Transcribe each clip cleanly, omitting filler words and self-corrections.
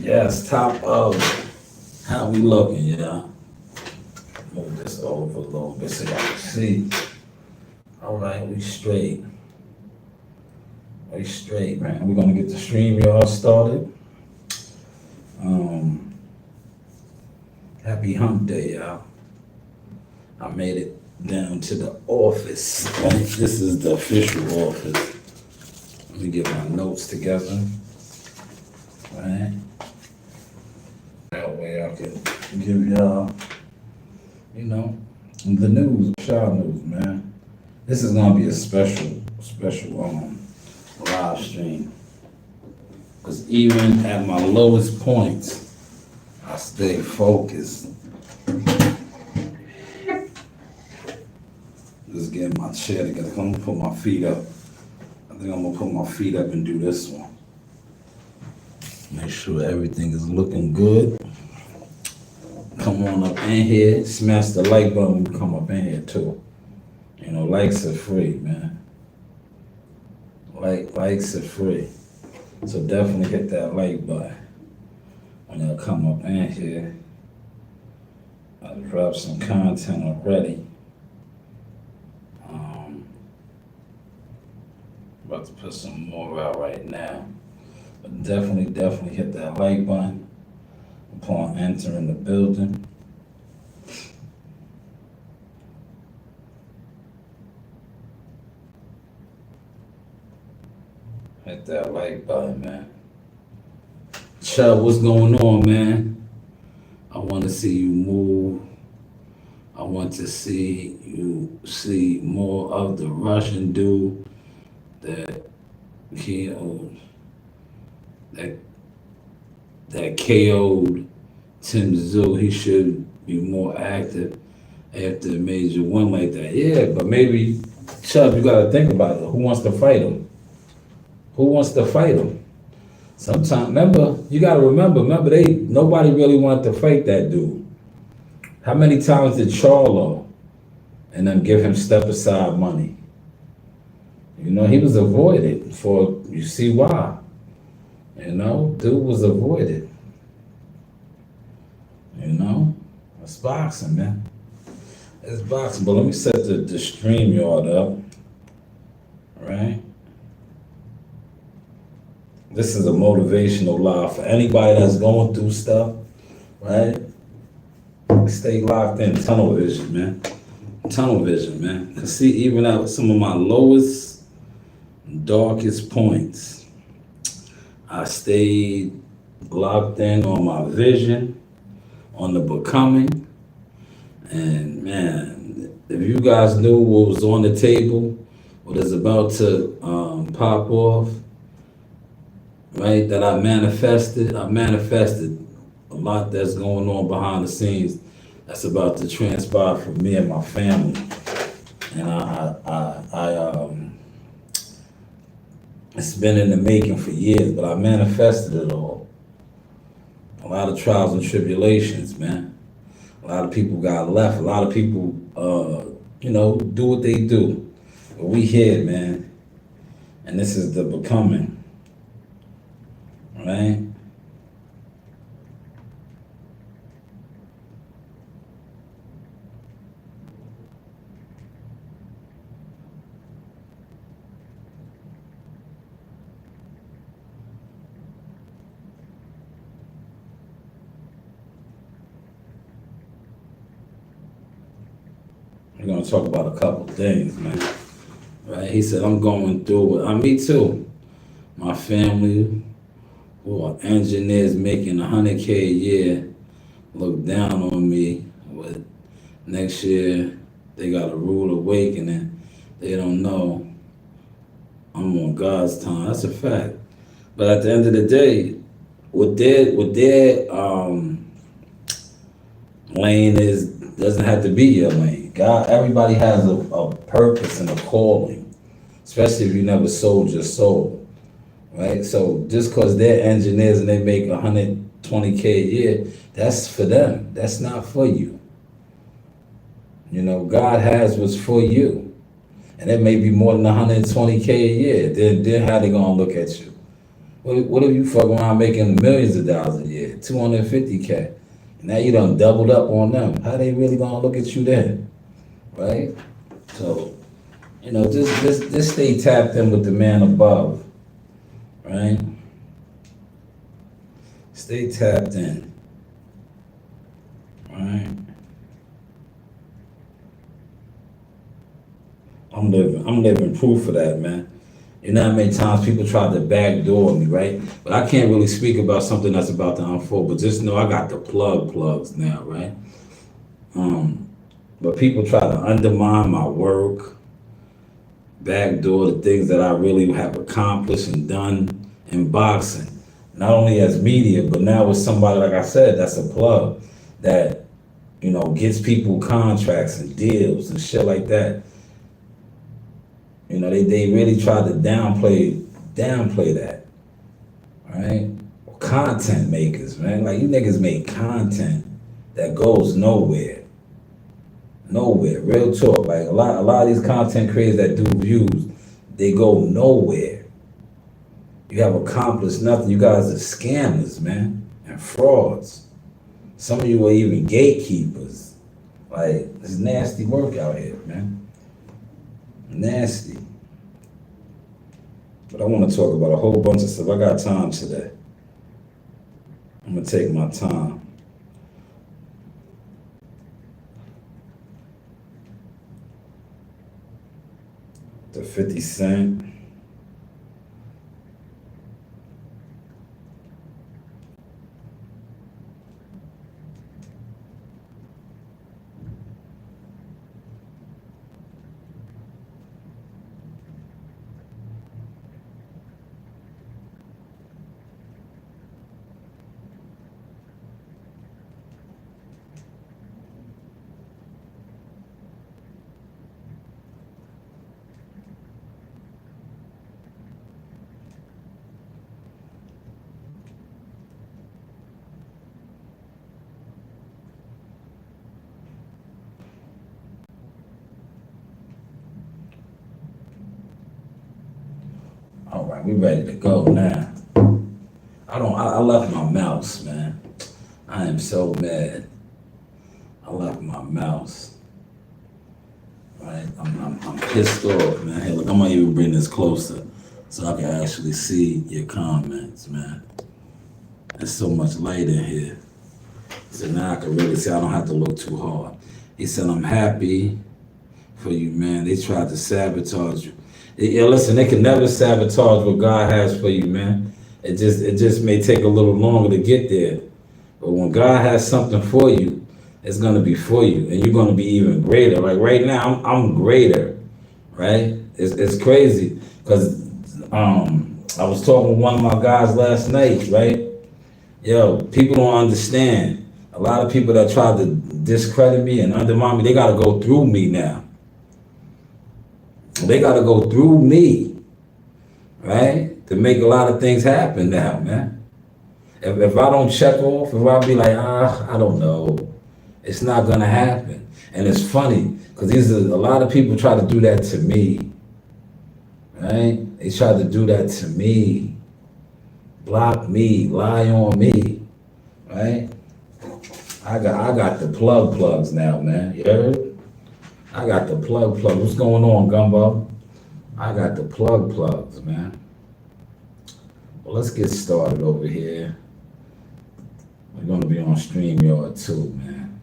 Yes, top of how we looking, yeah. Move this over a little bit so y'all can see. All right, we straight. We straight, man. We're gonna get the stream y'all started. Um, Happy hump day, y'all. I made it down to the office. Right? This is the official office. Let me get my notes together. Right? That way I can give y'all, the news, Shanewz, man. This is gonna be a special live stream. Cause even at my lowest points, I stay focused. Just getting my chair together. I'm gonna put my feet up. I think I'm gonna put my feet up and do this one. Make sure everything is looking good. Come on up in here. Smash the like button when you come up in here too. Likes are free, man. Likes are free. So definitely hit that like button when y'all come up in here. I dropped some content already. About to put some more out right now. But definitely hit that like button upon entering the building. Hit that like button, man. Chubb, what's going on, man? I want to see you move. I want to see you see more of the Russian dude that KO'd, that KO'd Tim Zoo. He should be more active after a major win like that. Yeah, but maybe, Chubb, you got to think about it. Who wants to fight him? Who wants to fight him? Sometimes, you got to remember, nobody really wanted to fight that dude. How many times did Charlo and them give him step aside money? He was avoided you see why. Dude was avoided. It's boxing, man. It's boxing. But let me set the stream yard up. Right? This is a motivational live for anybody that's going through stuff, right? Stay locked in. Tunnel vision, man. Tunnel vision, man. Cause see, even at some of my lowest, darkest points, I stayed locked in on my vision, on the becoming. And man, if you guys knew what was on the table, what is about to pop off, right, that I manifested a lot that's going on behind the scenes that's about to transpire for me and my family. And it's been in the making for years, but I manifested it all. A lot of trials and tribulations, man. A lot of people got left. A lot of people, do what they do. But we here, man. And this is the becoming. Right? We're gonna talk about a couple things, man. Right? He said, I'm going through it. Me too. My family, who are engineers making $100K a year, look down on me. With next year, they got a rude awakening. They don't know I'm on God's time. That's a fact. But at the end of the day, what their lane is doesn't have to be your lane. God, everybody has a purpose and a calling, especially if you never sold your soul, right? So just because they're engineers and they make $120K a year, that's for them. That's not for you. God has what's for you. And it may be more than $120K a year. Then how they gonna look at you? What if you fuck around making millions of dollars a year, 250K? Now you done doubled up on them. How they really gonna look at you then, right? So, just stay tapped in with the man above, right? Stay tapped in, right? I'm living proof of that, man. You know how many times people try to backdoor me, right? But I can't really speak about something that's about to unfold. But just know I got the plugs now, right? But people try to undermine my work, backdoor the things that I really have accomplished and done in boxing. Not only as media, but now with somebody like I said, that's a plug that gets people contracts and deals and shit like that. They really tried to downplay that, right? Content makers, man. Like you niggas make content that goes nowhere. Nowhere. Real talk. Like a lot of these content creators that do views, they go nowhere. You have accomplished nothing. You guys are scammers, man, and frauds. Some of you are even gatekeepers. Like it's nasty work out here, man. Nasty. But I want to talk about a whole bunch of stuff. I got time today. I'm gonna take my time. The 50 Cent. All right, we ready to go now. I left my mouse, man. I am so mad. I left my mouse. Right? I'm pissed off, man. Hey, look, I'm gonna even bring this closer so I can actually see your comments, man. There's so much light in here. So now I can really see I don't have to look too hard. He said, I'm happy for you, man. They tried to sabotage you. Yeah, listen, they can never sabotage what God has for you, man. It just may take a little longer to get there. But when God has something for you, it's gonna be for you, and you're gonna be even greater. Like right now, I'm greater, right? It's crazy because I was talking with one of my guys last night, right? Yo, people don't understand. A lot of people that try to discredit me and undermine me, they gotta go through me now. They gotta go through me, right? To make a lot of things happen now, man. If I don't check off, if I be like, I don't know, it's not gonna happen. And it's funny, because a lot of people try to do that to me, right? They try to do that to me, block me, lie on me, right? I got the plugs now, man. You heard? I got the plugs. What's going on, Gumbo? I got the plugs, man. Well, let's get started over here. We're gonna be on StreamYard too, man.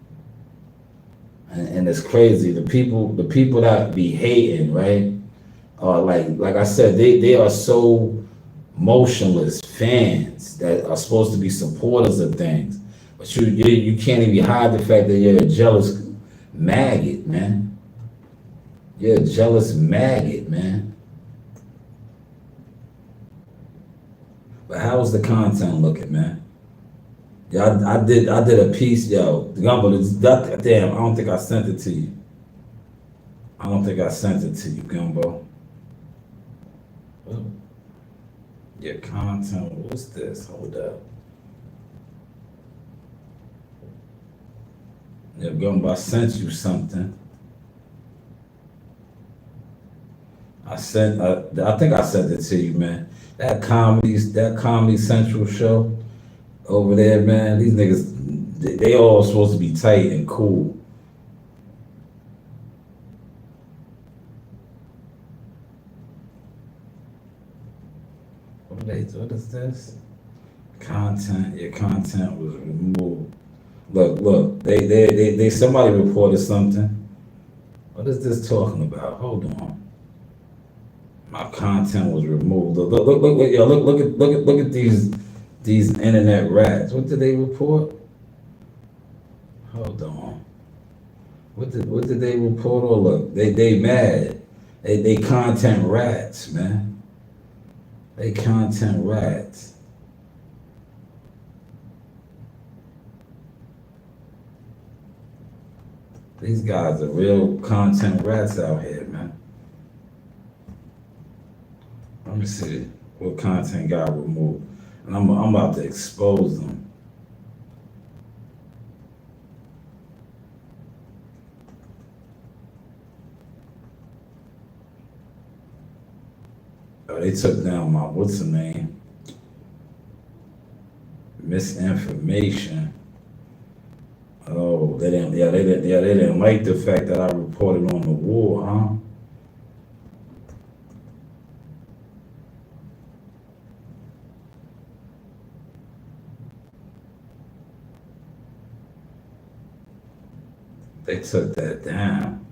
And it's crazy. The people that be hating, right? Like I said, they are so motionless fans that are supposed to be supporters of things. But you can't even hide the fact that you're a jealous maggot, man. You're a jealous maggot, man. But how's the content looking, man? Yeah, I did a piece, yo. Gumbo, damn, I don't think I sent it to you. I don't think I sent it to you, Gumbo. Oh. Your content, what's this? Hold up. Yeah, Gumbo, I sent you something. I think I sent it to you, man. that Comedy Central show over there, man. These niggas, they all supposed to be tight and cool. What is this? Content, your content was removed. Look, they somebody reported something. What is this talking about? Hold on. My content was removed. Look at these internet rats. What did they report? Hold on. What did they report? Oh look, they mad. They content rats, man. They content rats. These guys are real content rats out here, man. Let me see what content got removed. And I'm about to expose them. Oh, they took down my, what's the name? Misinformation. Oh, they didn't like the fact that I reported on the war, huh? They took that down.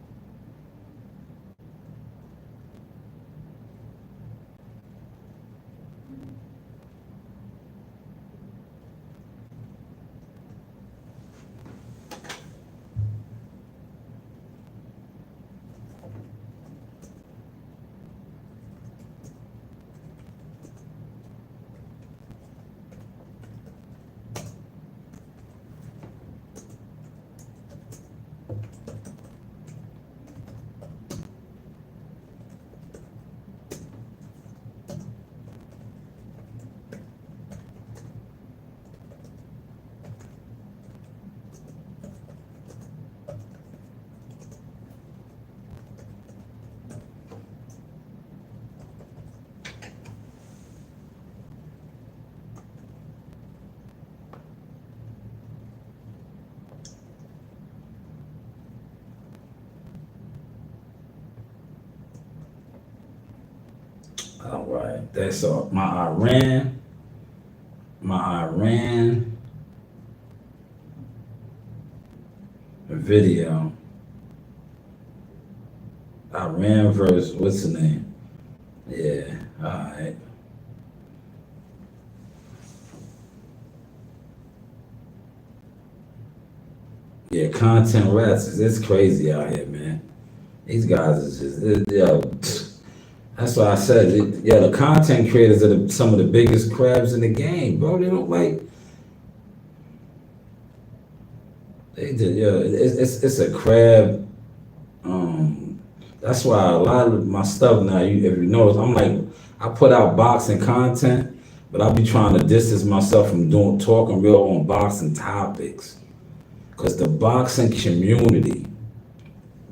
All right, that's all. My Iran video. Iran versus what's the name? Yeah, all right. Yeah, content rats it's crazy out here, man. These guys is just yeah. That's why I said, yeah, the content creators are some of the biggest crabs in the game, bro. They don't like, they just, yeah, it's a crab. That's why a lot of my stuff now, if you notice, I'm like, I put out boxing content, but I be trying to distance myself from talking real on boxing topics. Because the boxing community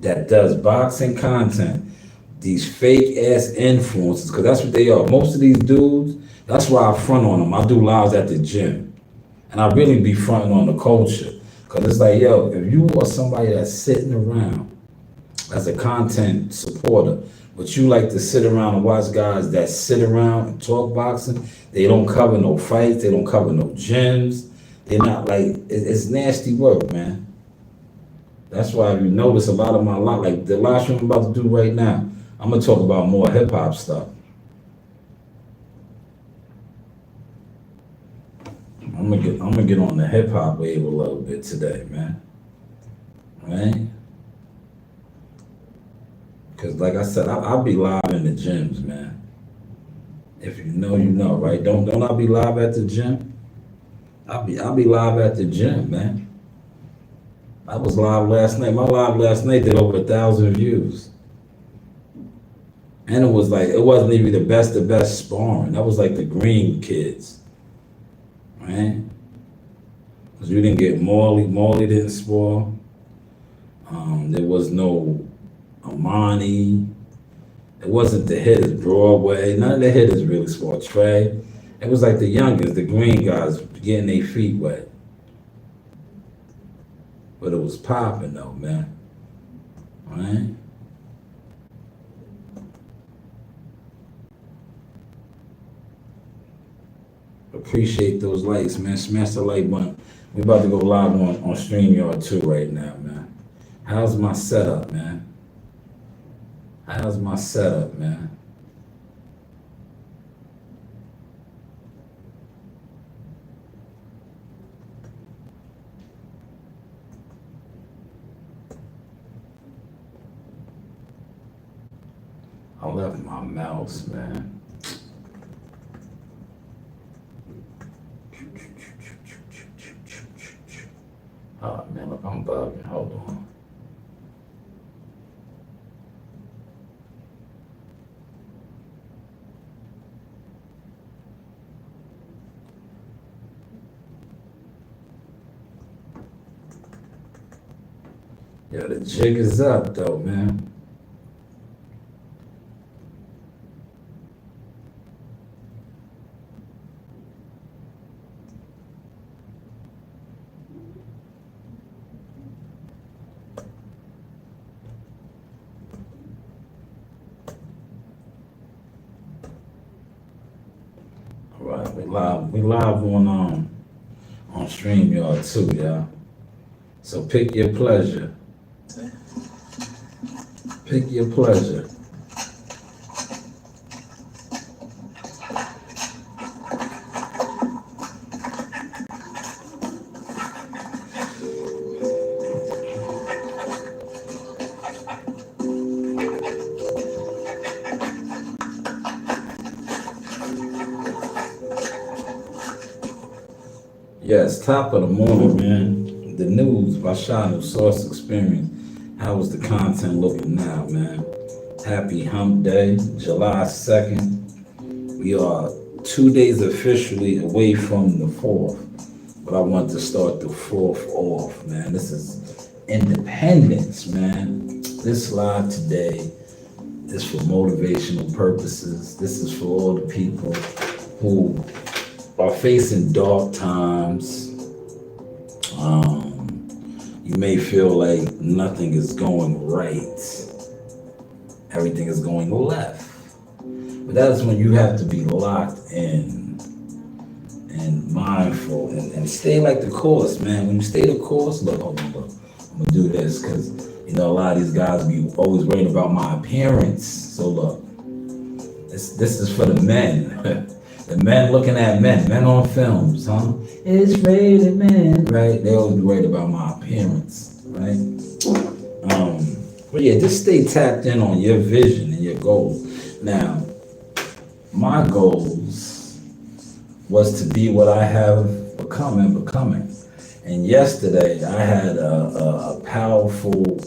that does boxing content, these fake ass influencers, because that's what they are. Most of these dudes, that's why I front on them. I do lives at the gym. And I really be fronting on the culture. Because it's like, yo, if you are somebody that's sitting around as a content supporter, but you like to sit around and watch guys that sit around and talk boxing, they don't cover no fights, they don't cover no gyms. They're not like, it's nasty work, man. That's why if you notice a lot of my like the live stream I'm about to do right now, I'm gonna talk about more hip hop stuff. I'm gonna get on the hip hop wave a little bit today, man. Right? Cause like I said, I'll be live in the gyms, man. If you know, right? Don't I be live at the gym? I'll be live at the gym, man. I was live last night. My live last night did over 1,000 views. And it was like, it wasn't even the best sparring. That was like the green kids, right? Because you didn't get Morley didn't spar. There was no Amani. It wasn't the hitters, Broadway. None of the hitters really scored. Trey. It was like the youngest, the green guys getting their feet wet. But it was popping though, man. Right? Appreciate those likes, man. Smash the like button. We about to go live on StreamYard too right now, man. How's my setup, man? How's my setup, man? I left my mouse, man. Oh man, look, I'm bugging. Hold on. Yeah, the jig is up though, man. All right, we live on StreamYard too, y'all. So pick your pleasure. Pick your pleasure. Yes, top of the morning, man. The news by Shanewz, Source Experience. How is the content looking now, man? Happy Hump Day, July 2nd. We are 2 days officially away from the 4th, but I want to start the 4th off, man. This is Independence, man. This live today is for motivational purposes. This is for all the people who are facing dark times. You may feel like nothing is going right. Everything is going left. But that's when you have to be locked in and mindful and stay like the course, man. When you stay the course, look, I'm gonna do this because a lot of these guys be always worried about my appearance. So look, this is for the men. The men looking at men on films, huh? It's rated men, right? They always be worried about my appearance, right? But yeah, just stay tapped in on your vision and your goals. Now, my goals was to be what I have become and becoming. And yesterday, I had a powerful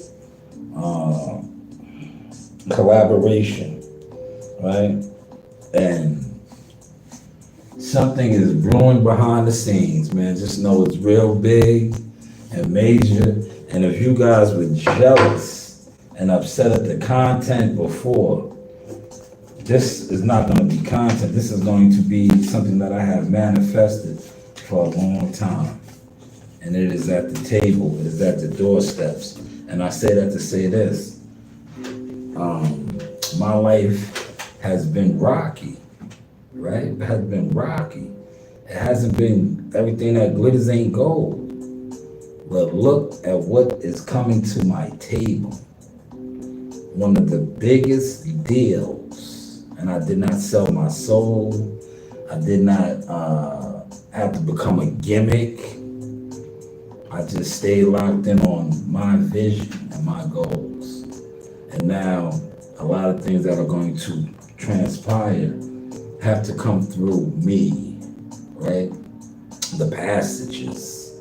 collaboration, right? And something is brewing behind the scenes, man. Just know it's real big and major. And if you guys were jealous and upset at the content before, this is not going to be content. This is going to be something that I have manifested for a long time. And it is at the table, it is at the doorsteps. And I say that to say this. My life has been rocky. Right? It has been rocky. It hasn't been everything that glitters ain't gold. But look at what is coming to my table. One of the biggest deals. And I did not sell my soul. I did not have to become a gimmick. I just stayed locked in on my vision and my goals. And now a lot of things that are going to transpire have to come through me, right? The passages,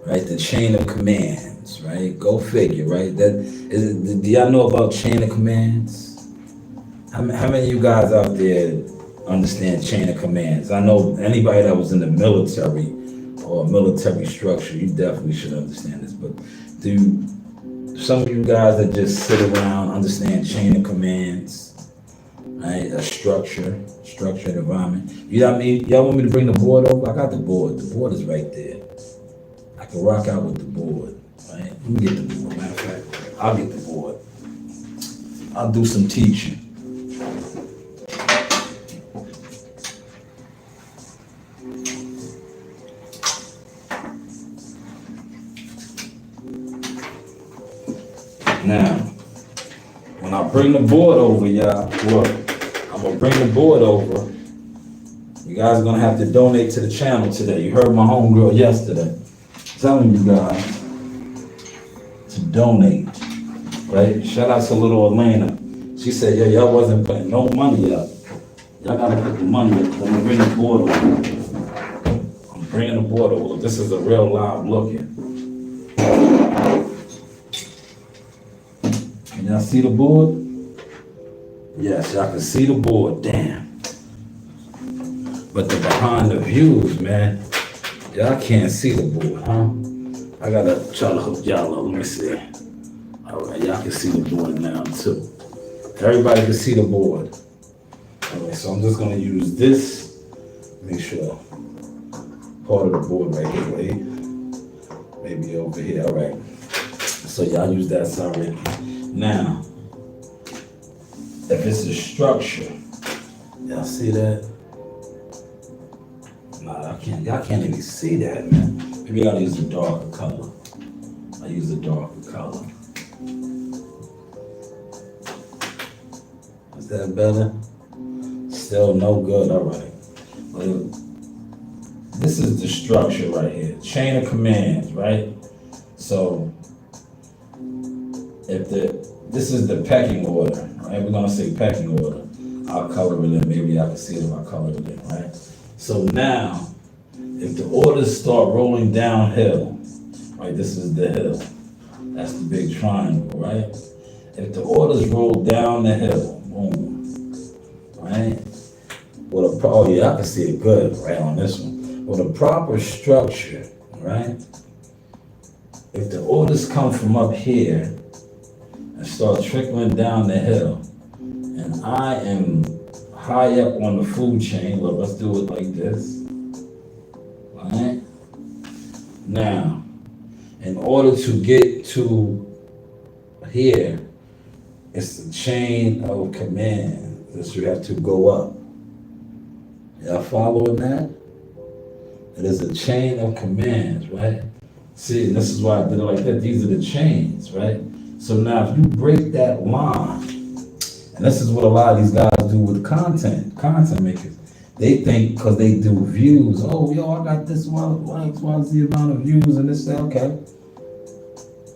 right? The chain of commands, right? Go figure, right? Do y'all know about chain of commands? How many of you guys out there understand chain of commands? I know anybody that was in the military or a military structure, you definitely should understand this, but do some of you guys that just sit around understand chain of commands? right? A structured environment. You know what I mean? Y'all want me to bring the board over? I got the board. The board is right there. I can rock out with the board, right? Let me get the board. Matter of fact, I'll get the board. I'll do some teaching. Now, when I bring the board over, y'all, look, I'm gonna bring the board over. You guys are gonna have to donate to the channel today. You heard my homegirl yesterday telling you guys to donate, right? Shout out to little Elena. She said, yo, y'all wasn't putting no money up. Y'all gotta put the money up. I'm gonna bring the board over. I'm bringing the board over. This is a real live looking. Can y'all see the board? Yes, y'all can see the board. Damn. But the behind the views, man, y'all can't see the board, huh? I gotta try to hook y'all up. Let me see. All right, y'all can see the board now too. Everybody can see the board. All right, so I'm just gonna use this. Make sure part of the board right here. Wait, maybe over here. All right. So y'all use that side right here. Now, if it's a structure, y'all see that? Nah, y'all can't even see that, man. Maybe I'll use a darker color. I use a darker color. Is that better? Still no good, all right. But this is the structure right here. Chain of commands, right? So, this is the pecking order, right? We're gonna say pecking order. I'll color it in, maybe I can see it if I color it in, right? So now, if the orders start rolling downhill, right? This is the hill. That's the big triangle, right? If the orders roll down the hill, boom, right? Oh yeah, I can see it good right on this one. With a proper structure, right? If the orders come from up here and start trickling down the hill, and I am high up on the food chain, well, let's do it like this, right? Now, in order to get to here, it's the chain of command that you have to go up. Y'all following that? It is a chain of commands, right? See, and this is why I did it like that. These are the chains, right? So now if you break that line, and this is what a lot of these guys do with content makers. They think because they do views, oh, yo, I got this one, what's the amount of views and this, that, okay.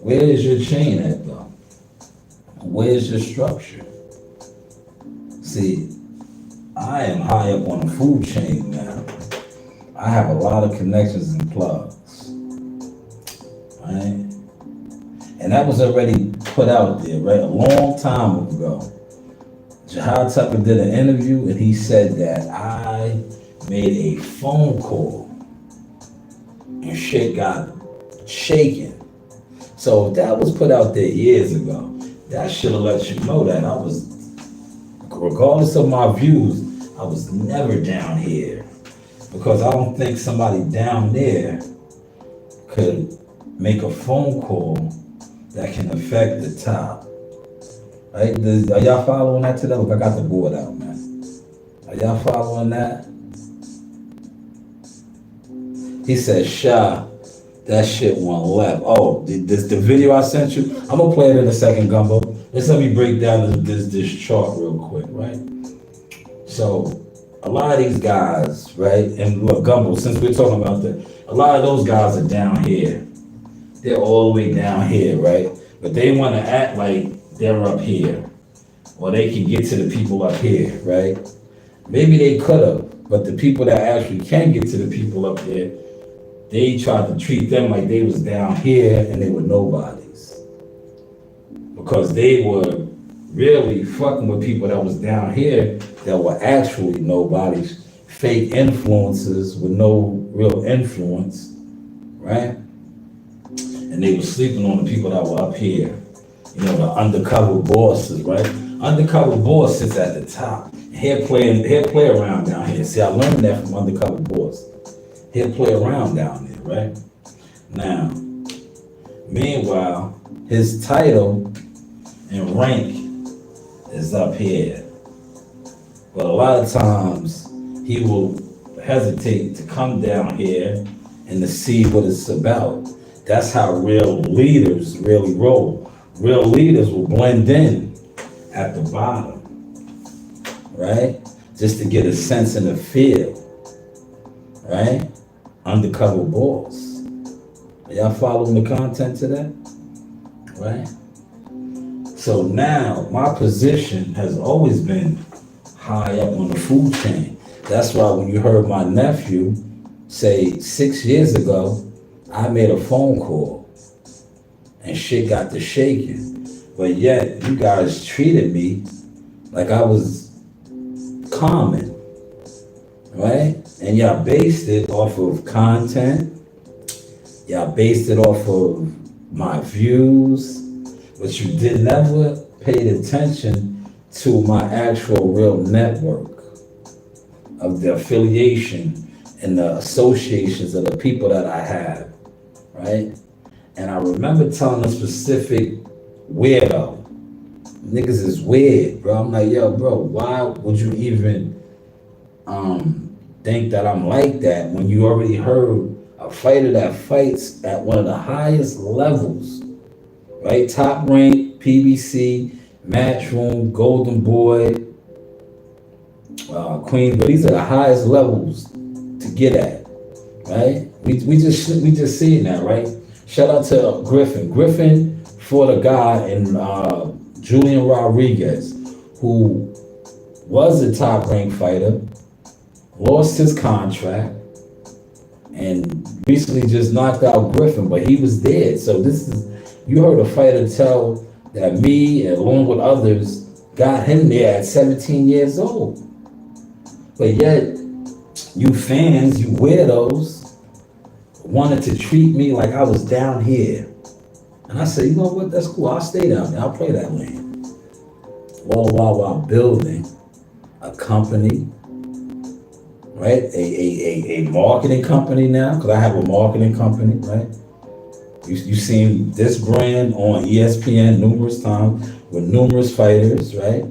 Where is your chain at though? Where's your structure? See, I am high up on the food chain now. I have a lot of connections and plugs, right? And that was already put out there, right? A long time ago. Jahad Tucker did an interview and he said that I made a phone call and shit got shaken. So if that was put out there years ago, that should have let you know that I was, regardless of my views, I was never down here. Because I don't think somebody down there could make a phone call that can affect the top. Right? Are y'all following that today? Look, I got the board out, man. Are y'all following that? He said, Sha, that shit went left. Oh, this the video I sent you? I'm gonna play it in a second, Gumbo. Let's let me break down this chart real quick, right? So, a lot of these guys, right? And look, Gumbo, since we're talking about that, a lot of those guys are down here. They're all the way down here, right? But they want to act like they're up here, or they can get to the people up here, right? Maybe they could have, but the people that actually can get to the people up there, they tried to treat them like they was down here and they were nobodies. Because they were really fucking with people that was down here that were actually nobodies, fake influencers with no real influence, right? And they were sleeping on the people that were up here. You know, the undercover bosses, right? Undercover Boss sits at the top. He'll play around down here. See, I learned that from Undercover Boss. He'll play around down there, right? Now, meanwhile, his title and rank is up here. But a lot of times, he will hesitate to come down here and to see what it's about. That's how real leaders really roll. Real leaders will blend in at the bottom, right? Just to get a sense and a feel, right? Undercover Boss. Y'all following the content to that? Right? So now my position has always been high up on the food chain. That's why when you heard my nephew say 6 years ago, I made a phone call and shit got to shaking. But yet you guys treated me like I was common, right? And y'all based it off of content. Y'all based it off of my views, but you did never paid attention to my actual real network of the affiliation and the associations of the people that I have, right? And I remember telling a specific weirdo, niggas is weird, bro. I'm like, yo, bro, why would you even think that I'm like that when you already heard a fighter that fights at one of the highest levels, right? Top rank, PBC, Matchroom, Golden Boy, Queen, but these are the highest levels to get at, right? We just seeing that, right? Shout out to Griffin. Griffin for the guy in Julian Rodriguez, who was a top ranked fighter, lost his contract, and recently just knocked out Griffin, but he was dead. So this is, you heard a fighter tell that me, along with others, got him there at 17 years old. But yet, you fans, you weirdos, wanted to treat me like I was down here. And I said, you know what, that's cool, I'll stay down there, I'll play that lane. All while building a company, right? A marketing company now, because I have a marketing company, right? You've seen this brand on ESPN numerous times with numerous fighters, right?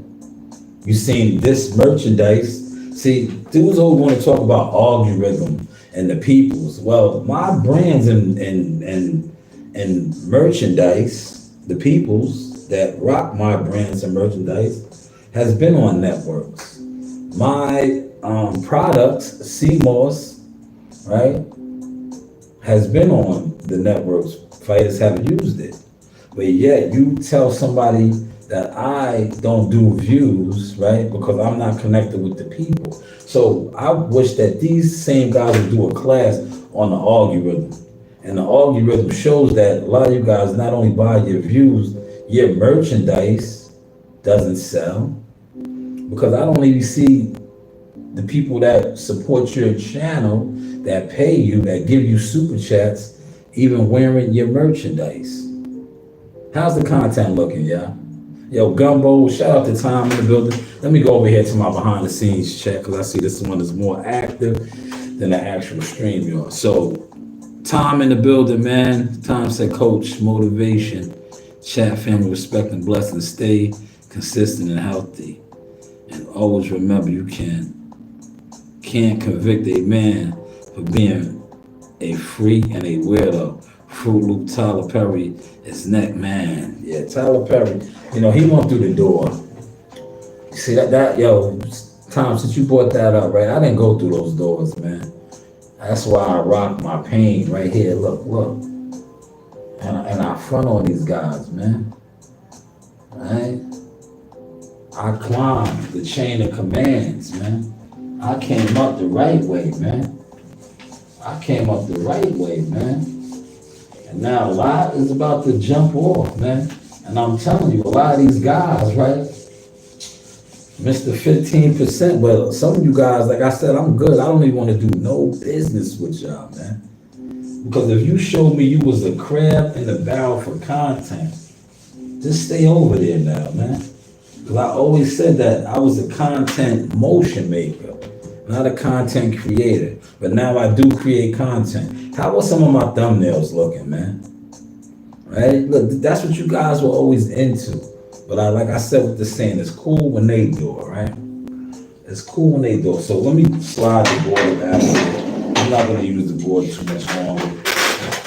You've seen this merchandise. See, dudes always want to talk about algorithm and the peoples. Well, my brands and merchandise, the peoples that rock my brands and merchandise, has been on networks. My products, CMOS, right, has been on the networks. Fighters have used it. But yet you tell somebody that I don't do views, right, because I'm not connected with the people. So I wish that these same guys would do a class on the algorithm. And the algorithm shows that a lot of you guys not only buy your views, your merchandise doesn't sell. Because I don't even see the people that support your channel, that pay you, that give you super chats, even wearing your merchandise. How's the content looking, y'all? Yo, Gumbo, shout out to Tom in the building. Let me go over here to my behind the scenes chat, because I see this one is more active than the actual stream, y'all. So, Tom in the building, man. Tom said, Coach, motivation, chat, family, respect, and blessings. Stay consistent and healthy. And always remember, you can't convict a man for being a freak and a weirdo. Fruit Loop, Tyler Perry is neck, man. Yeah, Tyler Perry, you know, he went through the door. You see that, yo, Tom, since you brought that up, right? I didn't go through those doors, man. That's why I rock my pain right here. Look. And I front on these guys, man. Right? I climbed the chain of commands, man. I came up the right way, man. And now a lot is about to jump off, man. And I'm telling you, a lot of these guys, right? Mr. 15%, but some of you guys, like I said, I'm good. I don't even want to do no business with y'all, man. Because if you showed me you was a crab in the barrel for content, just stay over there now, man. Because I always said that I was a content motion maker, not a content creator. But now I do create content. How are some of my thumbnails looking, man? Right? Look, that's what you guys were always into. But like I said with the saying, it's cool when they do it, right? It's cool when they do it. So let me slide the board back. I'm not going to use the board too much longer.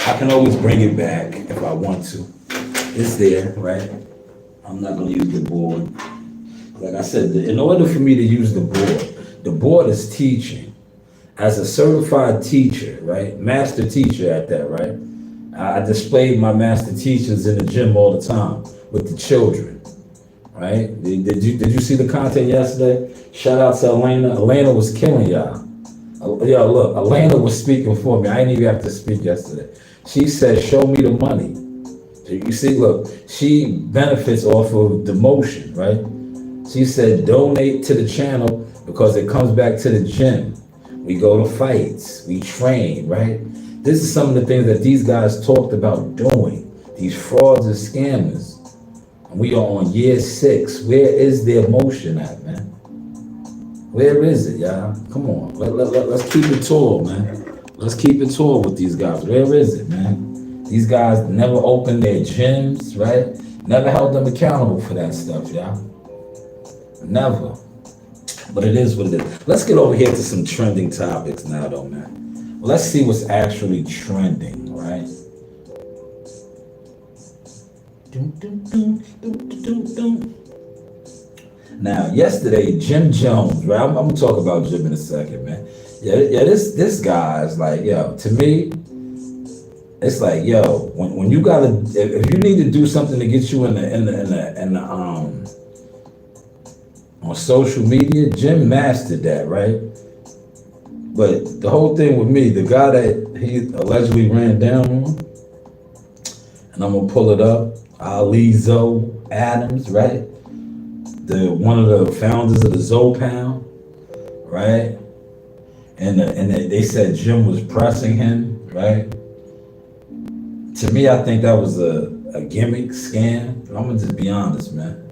I can always bring it back if I want to. It's there, right? I'm not going to use the board. Like I said, in order for me to use the board is teaching. As a certified teacher, right? Master teacher at that, right? I displayed my master teachers in the gym all the time with the children, right? Did you see the content yesterday? Shout out to Elena. Elena was killing y'all. Yo, look, Elena was speaking for me. I didn't even have to speak yesterday. She said, show me the money. So you see, look, she benefits off of the motion, right? She said, donate to the channel because it comes back to the gym. We go to fights, we train, right? This is some of the things that these guys talked about doing, these frauds and scammers. And we are on year 6. Where is their motion at, man? Where is it, y'all? Come on, let's keep it tall, man. Let's keep it tall with these guys. Where is it, man? These guys never opened their gyms, right? Never held them accountable for that stuff, y'all. Never. But it is what it is. Let's get over here to some trending topics now, though, man. Let's see what's actually trending, right? Now, yesterday, Jim Jones, right? I'm gonna talk about Jim in a second, man. Yeah. This guy is like, yo. To me, it's like, yo. When you gotta, if you need to do something to get you in the on social media, Jim mastered that, right? But the whole thing with me, the guy that he allegedly ran down on, and I'm gonna pull it up, Alizo Adams, right? One of the founders of the Zopound, right? And they said Jim was pressing him, right? To me, I think that was a gimmick scam. I'm gonna just be honest, man.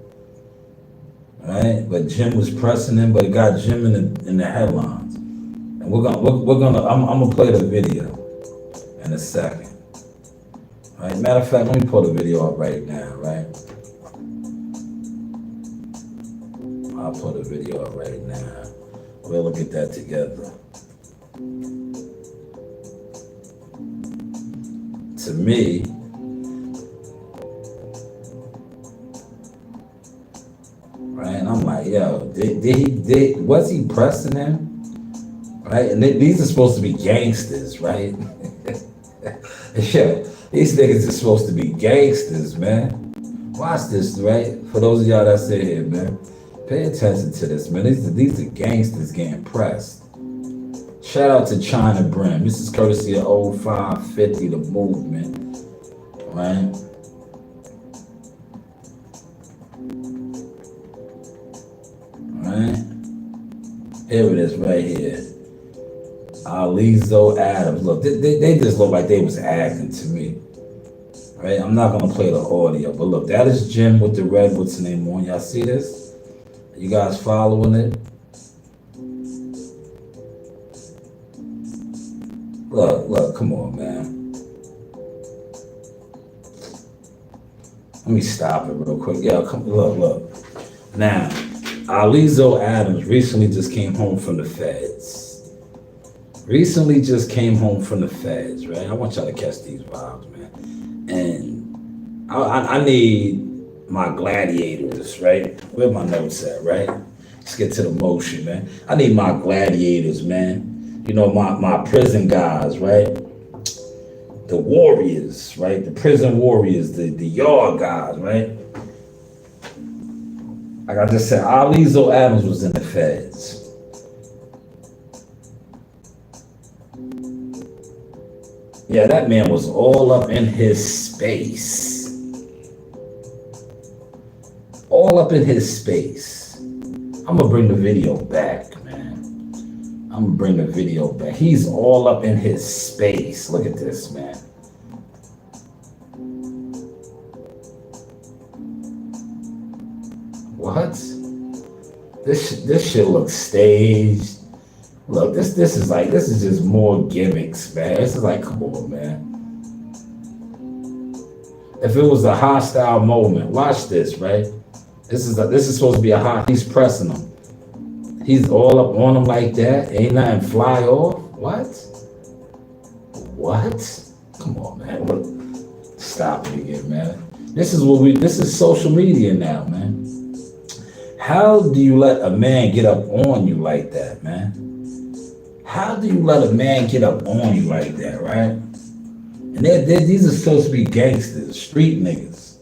Right? But Jim was pressing him, but it got Jim in the headlines. And I'm gonna play the video in a second. Right? Matter of fact, let me pull the video up right now, right? I'll pull the video up right now. We'll look at that together. To me, right, and I'm like, yo, was he pressing him? Right, and these are supposed to be gangsters, right? Yeah, these niggas are supposed to be gangsters, man. Watch this, right? For those of y'all that sit here, man, pay attention to this, man. These are gangsters getting pressed. Shout out to China Brim. This is courtesy of 0550, the movement, right? Right? Here it is, right here. Alizo Adams. Look, they just look like they was acting to me. Right? I'm not gonna play the audio, but look, that is Jim with the red, what's the name on? Y'all see this? You guys following it? Look, come on, man. Let me stop it real quick. Yo, come, look. Now, Alizo Adams recently just came home from the feds. Right? I want y'all to catch these vibes, man. And I need my gladiators, right? Where my notes at, right? Let's get to the motion, man. I need my gladiators, man. You know, my prison guys, right? The warriors, right? The prison warriors, the yard guys, right? Like I just said, Alizo Adams was in the feds. Yeah, that man was all up in his space. All up in his space. I'm gonna bring the video back, man. He's all up in his space. Look at this, man. what? This shit looks staged. Look, this is just more gimmicks, man. This is like, come on, man. If it was a hostile moment, watch this, right? This is supposed to be a hot. He's pressing him. He's all up on him like that. Ain't nothing fly off. What? What? Come on, man. Look, stop it again, man. This is social media now, man. How do you let a man get up on you like that, man? How do you let a man get up on you like that, right? And these are supposed to be gangsters, street niggas.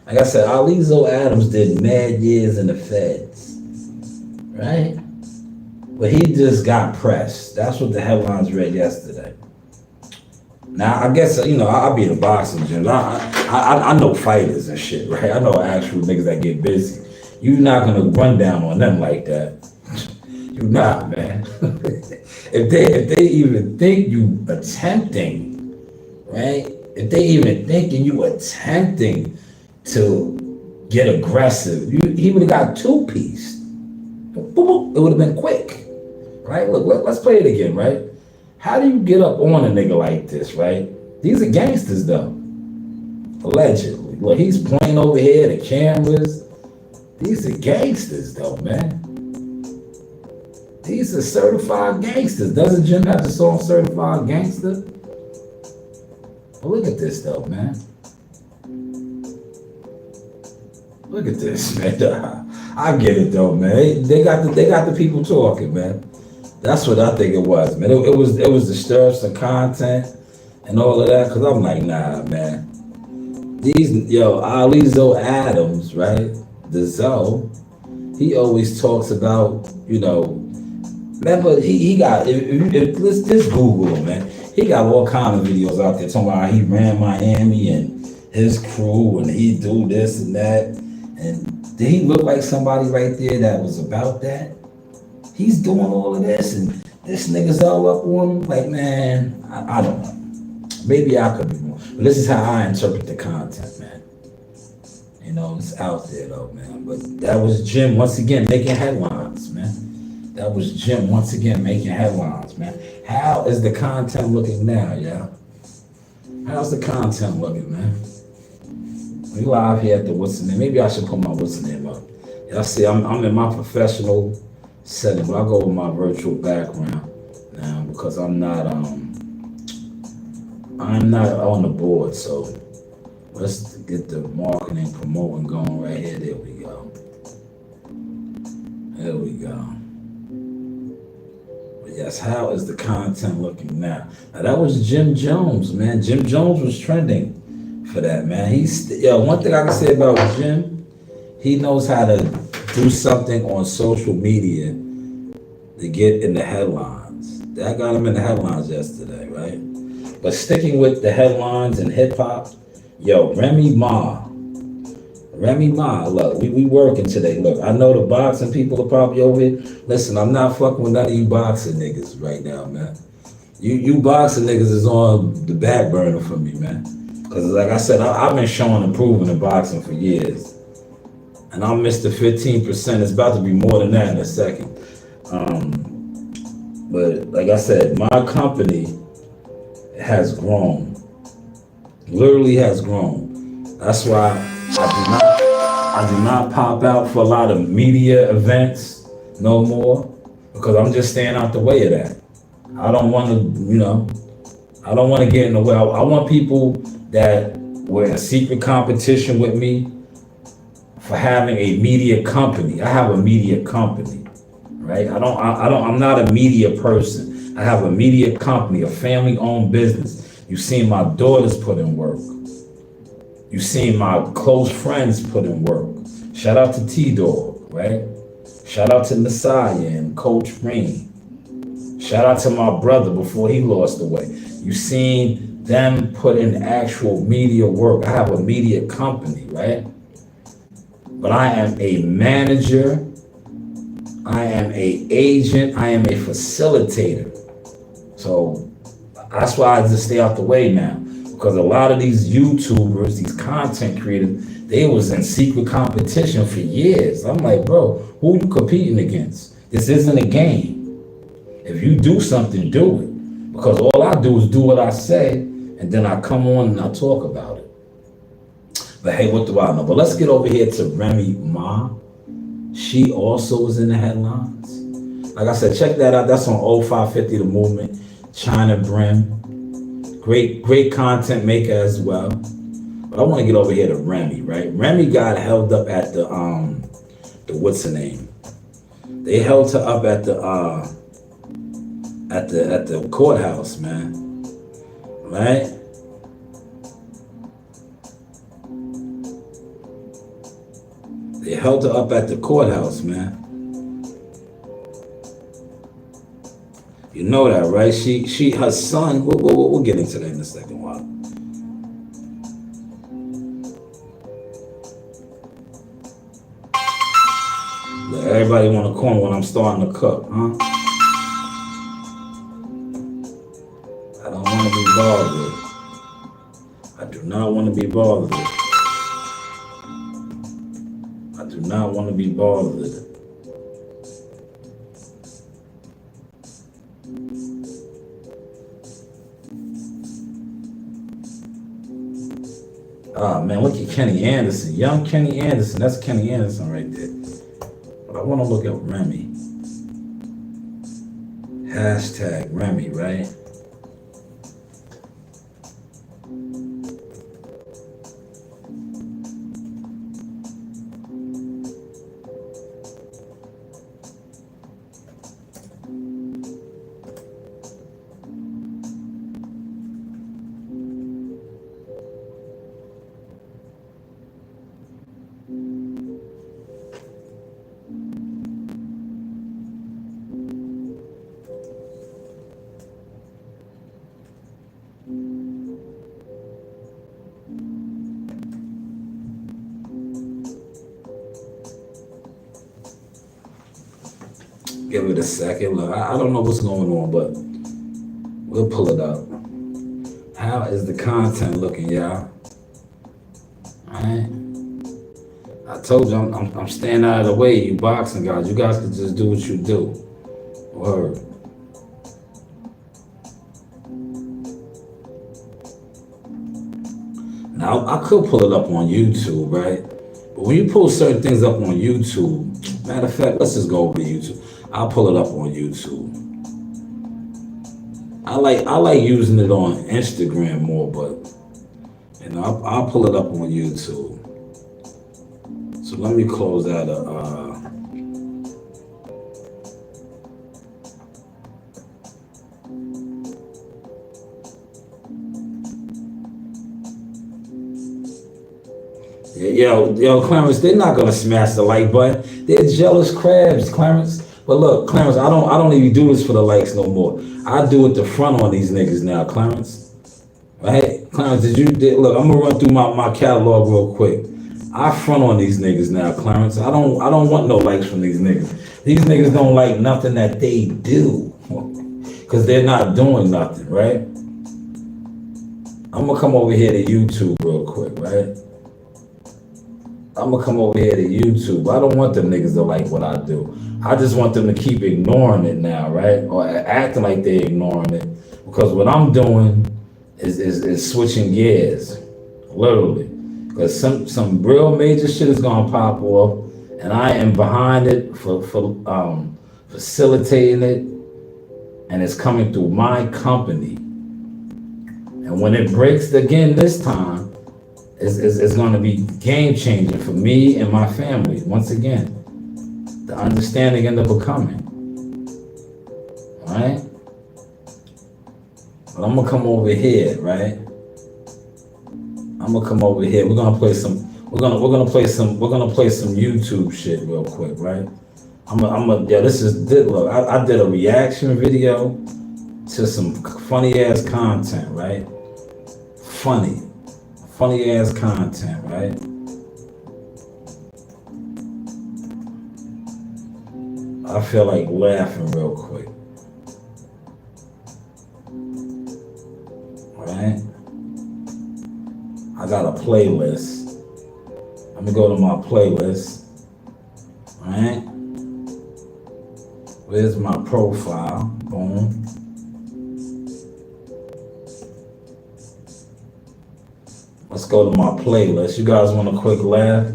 Like I said, Alizo Adams did mad years in the feds, right? But he just got pressed. That's what the headlines read yesterday. Now, I guess, I'll be in a boxing gym. I know fighters and shit, right? I know actual niggas that get busy. You're not gonna run down on them like that. You're not, man. If they even think you attempting, right? If they even thinking you attempting to get aggressive, he would have got two-pieced. It would have been quick, right? Look, let's play it again, right? How do you get up on a nigga like this, right? These are gangsters, though. Allegedly. Well, he's playing over here, the cameras. These are gangsters, though, man. These are certified gangsters. Doesn't Jim have the song Certified Gangster? Well, look at this, though, man. Look at this, man. I get it, though, man. They got the people talking, man. That's what I think it was, man. It was disturbs some content and all of that, because I'm like, nah, man. Alizo Adams, right? The Zoe, he always talks about, remember he got, let's just Google him, man. He got all kind of videos out there talking about how he ran Miami and his crew and he do this and that. And did he look like somebody right there that was about that? He's doing all of this and this nigga's all up on him. Like, man, I don't know. Maybe I could be wrong. But this is how I interpret the content, man. It's out there though, man. But that was Jim once again making headlines, man. That was Jim once again making headlines, man. How is the content looking now, yeah? How's the content looking, man? We live here at the what's the name? Maybe I should put my what's the name up. Y'all see, I'm in my professional setting, but I go with my virtual background now because I'm not on the board, so. Let's get the marketing promoting going right here. There we go. There we go. But yes, how is the content looking now? Now that was Jim Jones, man. Jim Jones was trending for that, man. One thing I can say about Jim, he knows how to do something on social media to get in the headlines. That got him in the headlines yesterday, right? But sticking with the headlines and hip hop. Remy Ma, look, we working today. Look, I know the boxing people are probably over here. Listen, I'm not fucking with none of you boxing niggas right now, man. You boxing niggas is on the back burner for me, man. Because like I said, I've been showing improvement in boxing for years. And I'm Mr. 15%. It's about to be more than that in a second. But like I said, my company has grown. Literally has grown. That's why I do not pop out for a lot of media events no more, because I'm just staying out the way of that. I don't want to get in the way. I want people that were in a secret competition with me for having a media company. I have a media company, right? I'm not a media person. I have a media company, a family-owned business. You've seen my daughters put in work. You've seen my close friends put in work. Shout out to T-Dog, right? Shout out to Messiah and Coach Green. Shout out to my brother before he lost away. You've seen them put in actual media work. I have a media company, right? But I am a manager. I am an agent. I am a facilitator. So that's why I just stay out the way now. Because a lot of these YouTubers, these content creators, they was in secret competition for years. I'm like, bro, who you competing against? This isn't a game. If you do something, do it. Because all I do is do what I say, and then I come on and I talk about it. But hey, what do I know? But let's get over here to Remy Ma. She also was in the headlines. Like I said, check that out. That's on 0550 The Movement. China Brim. Great content maker as well. But I want to get over here to Remy, right? Remy got held up at the what's her name? They held her up at the courthouse, man. Right? They held her up at the courthouse, man. You know that, right? Her son, we'll get into that in a second. Wow. Everybody want to corn when I'm starting to cook, huh? I don't want to be bothered with. I do not want to be bothered with. I do not want to be bothered with it. Ah, man, look at Kenny Anderson. Young Kenny Anderson. That's Kenny Anderson right there. But I want to look at Remy. Hashtag Remy, right? Give it a second. Look, I don't know what's going on, but we'll pull it up. How is the content looking, y'all? All right. I told you I'm staying out of the way, you boxing guys. You guys can just do what you do. Word. Now, I could pull it up on YouTube, right? But when you pull certain things up on YouTube, matter of fact, let's just go over to YouTube. I'll pull it up on YouTube. I like using it on Instagram more, but you know, I'll pull it up on YouTube. So let me close that Yo, Clarence, they're not gonna smash the like button. They're jealous crabs, Clarence. But look, Clarence, I don't even do this for the likes no more. I do it to front on these niggas now, Clarence. Right? Clarence, look, I'm gonna run through my catalog real quick. I front on these niggas now, Clarence. I don't want no likes from these niggas. These niggas don't like nothing that they do. Cause they're not doing nothing, right? I'm gonna come over here to YouTube real quick, right? I'm gonna come over here to YouTube. I don't want them niggas to like what I do. I just want them to keep ignoring it now, right? Or acting like they're ignoring it. Because what I'm doing is switching gears, literally. Because some real major shit is gonna pop off, and I am behind it for facilitating it, and it's coming through my company. And when it breaks again this time, it's going to be game changing for me and my family. Once again, the understanding and the becoming. All right? But I'm gonna come over here, right? I'm gonna come over here. We're gonna play some YouTube shit real quick, right? Look, I did a reaction video to some funny ass content, right? Funny ass content, right? I feel like laughing real quick. Right? I got a playlist. I'm gonna go to my playlist. All right. Where's my profile? Boom. Let's go to my playlist. You guys want a quick laugh?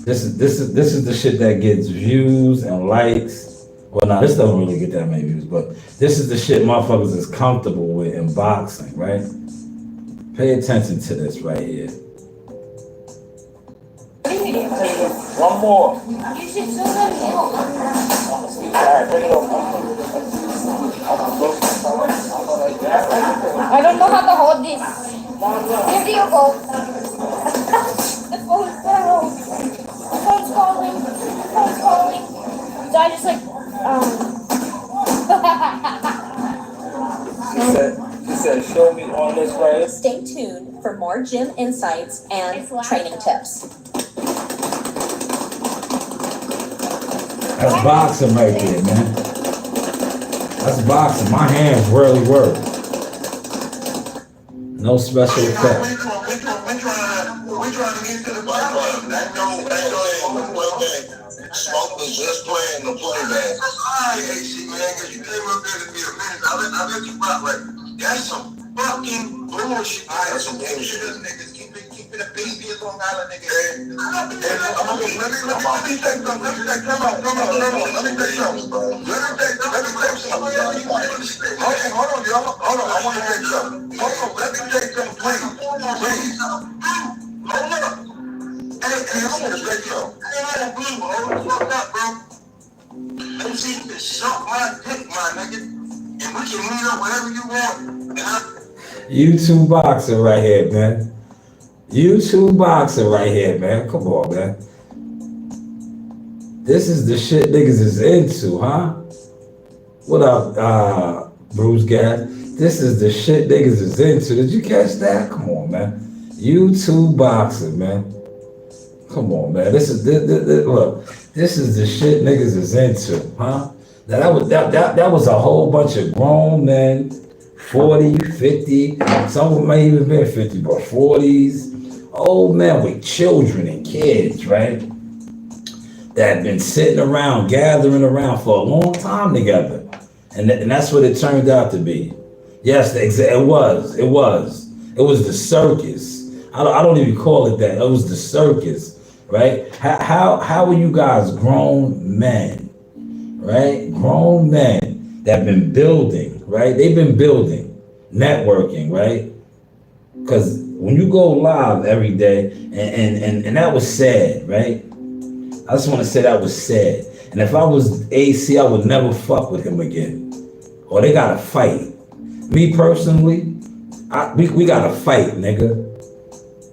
This is the shit that gets views and likes. Well, nah, this doesn't really get that many views, but this is the shit motherfuckers is comfortable with in boxing, right? Pay attention to this right here. One more. You should show them more. Alright, bring it over. I don't know how to hold this. Here you go. The phone's calling. The phone's calling. The phone's calling. So I just like, She said, show me on this right here. Stay tuned for more gym insights and training tips. That's boxing right there, man. That's boxing. My hands really work. No special effects. We trying to get to the bottom. That Smoke was just playing the playback. Hey, see, man, because you came up there to be a minute. I let you rock like, that's some fucking bullshit. That's some bullshit. Niggas keep it a baby as Long Island niggas. Let me take something. Let me take something. Let me take something. Hold on, y'all. Hold on. I want to take something. Hold on. Let me take something, please. Hold up. Hey, I want to say something. Hold the fuck up, bro. Let me see if you suck my dick, my nigga. And we can meet up wherever you want. YouTube boxer right here, man. YouTube boxer right here, man. Come on, man. This is the shit niggas is into, huh? What up, Bruce Gas? This is the shit niggas is into. Did you catch that? Come on, man. YouTube boxing, man. Come on, man. This look. This is the shit niggas is into, huh? Now that was a whole bunch of grown men, 40, 50, some of them may even been 50, but 40s, old men with children and kids, right? That have been sitting around, gathering around for a long time together. And that's what it turned out to be. Yes, it was the circus. I don't even call it that. It was the circus, right? How are you guys grown men, right? Grown men that have been building, right? They've been building, networking, right? Because when you go live every day, and that was sad, right? I just want to say that was sad. And if I was AC, I would never fuck with him again. Or they gotta fight. Me personally, we gotta fight, nigga.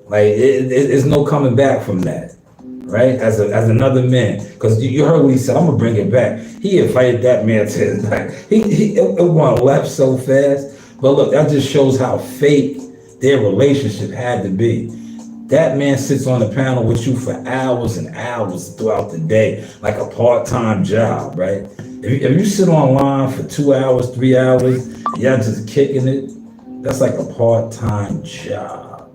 Like there's no coming back from that, right? As another man, because you heard what he said. I'm gonna bring it back. He invited that man to his back. It went left so fast. But look, that just shows how fake their relationship had to be. That man sits on the panel with you for hours and hours throughout the day, like a part-time job, right? If you sit online for 2 hours, 3 hours, y'all just kicking it, that's like a part-time job.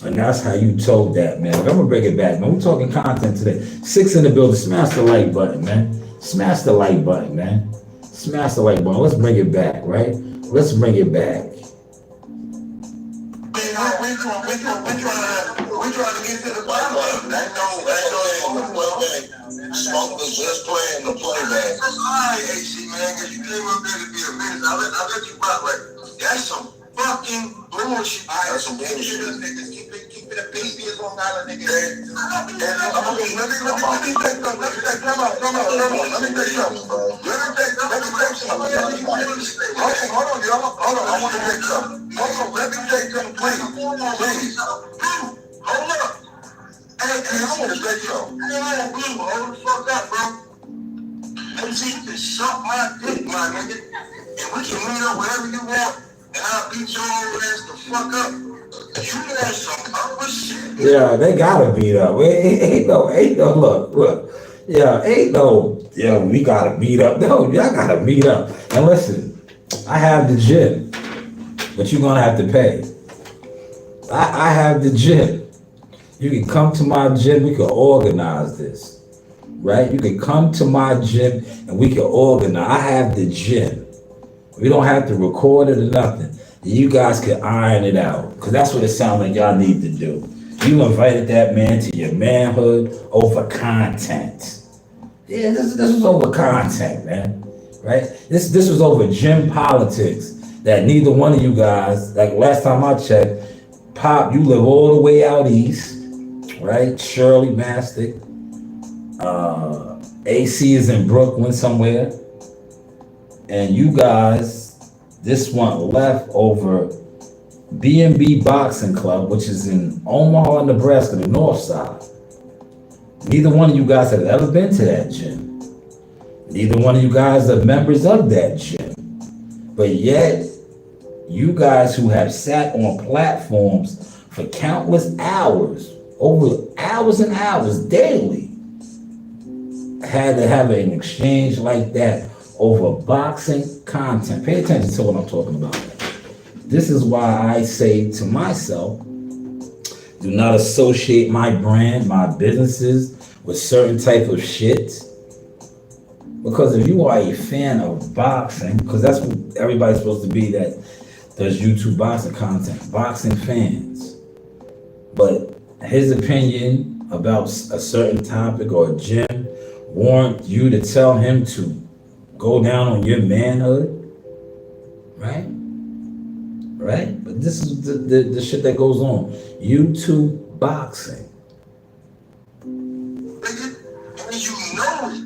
And that's how you told that, man. Like, I'm gonna bring it back, man. We're talking content today. 6 in the building. Smash the like button, man. Smash the like button, man. Smash the like button. Let's bring it back, right? Let's bring it back. We trying to get to the bottom. That Smoke was just playing the playback. Hey, see, man, because you came up there to be a minute. I let you rock like, that's some fucking bullshit. That's some bullshit. Niggas keep it a baby as Long Island niggas. Let me take something. Let me take something. Let me take something. Hold on, y'all. Hold on. I want to take something. Hold on. Let me take something, please. Hold up. Hey, I want to say something. Hold the fuck up, bro. Let me see if you suck my dick, my nigga. And we can meet up wherever you want. And I'll beat your old ass the fuck up. You want some other shit. Yeah, they gotta beat up. Ain't no, look. Yeah, we gotta beat up. No, y'all gotta beat up. And listen, I have the gym, but you're gonna have to pay. I have the gym. You can come to my gym. We can organize this, right? You can come to my gym and we can organize. I have the gym. We don't have to record it or nothing. You guys can iron it out, because that's what it sounds like y'all need to do. You invited that man to your manhood over content. Yeah, this was over content, man. Right? This was over gym politics that neither one of you guys, like last time I checked, Pop, you live all the way out east, right? Shirley Mastic. AC is in Brooklyn somewhere. And you guys, this one left over B&B Boxing Club, which is in Omaha, Nebraska, the north side. Neither one of you guys have ever been to that gym. Neither one of you guys are members of that gym. But yet, you guys who have sat on platforms for countless hours, over hours and hours daily, had to have an exchange like that over boxing content. Pay attention to what I'm talking about. This is why I say to myself, do not associate my brand, my businesses with certain type of shit. Because if you are a fan of boxing, because that's what everybody's supposed to be that does YouTube boxing content, boxing fans. But his opinion about a certain topic or a gym warrant you to tell him to go down on your manhood, right? Right? But this is the shit that goes on. YouTube boxing. And you know it.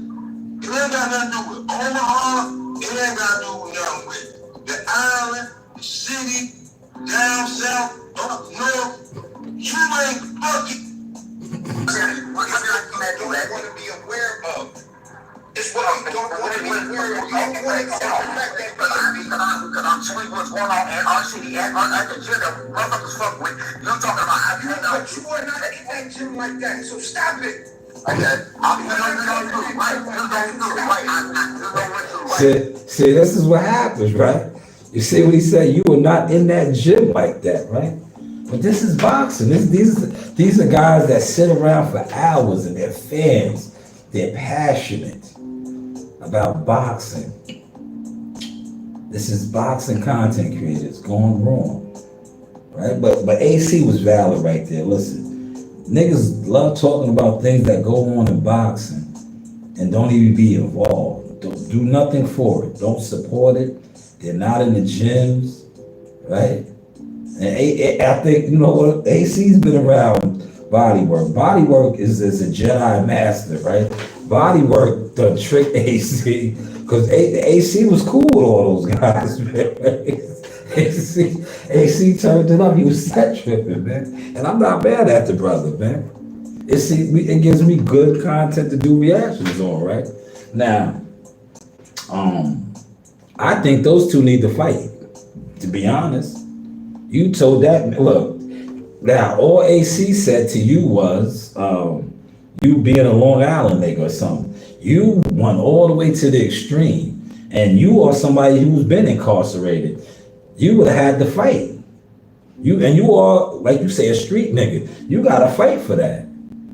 It ain't got nothing to do with Omaha. It ain't got to do with nothing with the island, the city, down south, up north. You ain't fucking. What I want to be aware of. It's what I don't want to be aware of. I want to accept because I'm telling you what's going on in our city and at the gym that motherfuckers fuck with. You're talking about how you know. But you are not in that gym like that, so stop it. Okay. See, this is what happens, right? You see what he said? You were not in that gym like that, right? But this is boxing. These are guys that sit around for hours and they're fans. They're passionate about boxing. This is boxing content creators going wrong, right? But AC was valid right there. Listen, niggas love talking about things that go on in boxing and don't even be involved. Don't do nothing for it. Don't support it. They're not in the gyms, right? And I think, you know what, AC's been around bodywork. Bodywork is a Jedi master, right? Bodywork done tricked AC, because AC was cool with all those guys, man. AC turned it up. He was set tripping, man. And I'm not mad at the brother, man. It gives me good content to do reactions on, right? Now, I think those two need to fight, to be honest. You told that, look, now all AC said to you was, you being a Long Island nigga or something. You went all the way to the extreme, and you are somebody who's been incarcerated. You would have had to fight. You are, like you say, a street nigga. You gotta fight for that.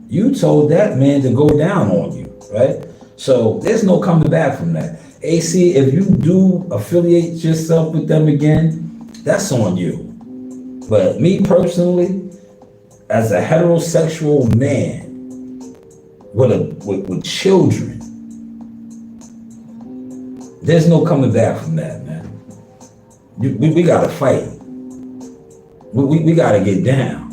You told that man to go down on you, right? So there's no coming back from that. AC, if you do affiliate yourself with them again, that's on you. But me personally, as a heterosexual man with children, there's no coming back from that, man. We gotta fight. We gotta get down.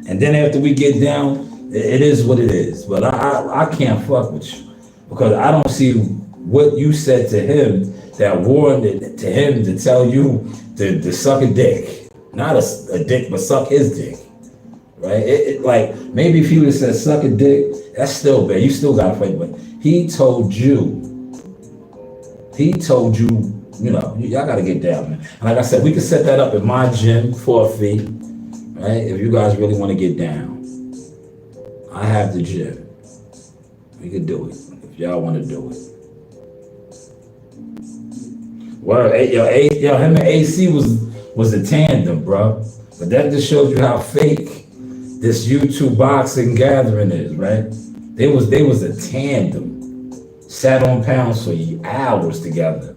And then after we get down, it is what it is. But I can't fuck with you, because I don't see what you said to him that warranted to him to tell you to suck a dick. Not a dick, but suck his dick, right? Like, maybe if he would have said suck a dick, that's still bad. You still gotta fight, but he told you, you know, y'all gotta get down, man. And like I said, we can set that up at my gym for a fee, right? If you guys really want to get down, I have the gym. We could do it if y'all want to do it. Well, him and AC was a tandem, bro. But that just shows you how fake this YouTube boxing gathering is, right? They was a tandem, sat on pounds for hours together,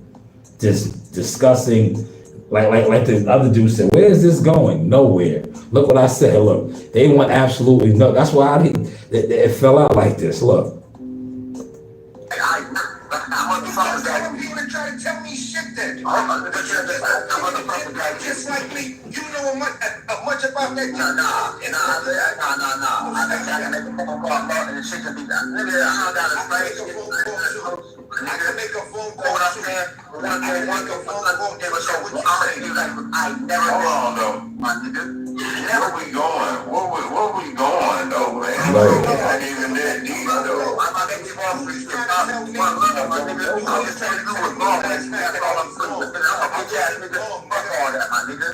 just discussing. Like the other dude said, where is this going? Nowhere. Look what I said. Look, they want absolutely no. That's why it fell out like this. Look. Motherfuckers that people that try to tell me shit that just like me. You know much about that. Nah. I can make a phone call. I can make a phone call. I never. Hold on though, my nigga. Where we going? Where we going though, man? I ain't even that deep though. I'm not making you off with your my nigga. I'm just trying to do what's wrong. That's all I'm saying. I'm a bitch ass nigga. Fuck all that, my nigga.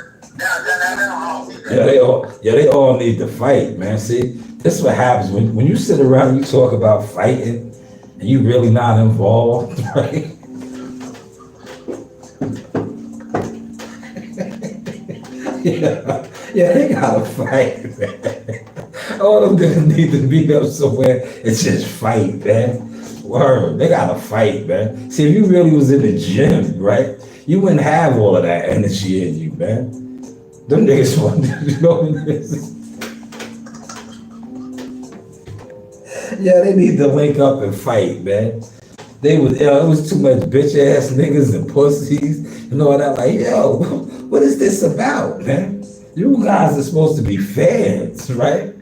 They all need to fight, man. See, this is what happens when you sit around and you talk about fighting and you really not involved, right? Yeah, they gotta fight, man. All them niggas need to beat up somewhere and just fight, man. Word, they gotta fight, man. See, if you really was in the gym, right, you wouldn't have all of that energy in you, man. Them niggas want to, you know what it is? Yeah, they need to link up and fight, man. It was too much bitch ass niggas and pussies and all that. Like, yo, what is this about, man? You guys are supposed to be fans, right?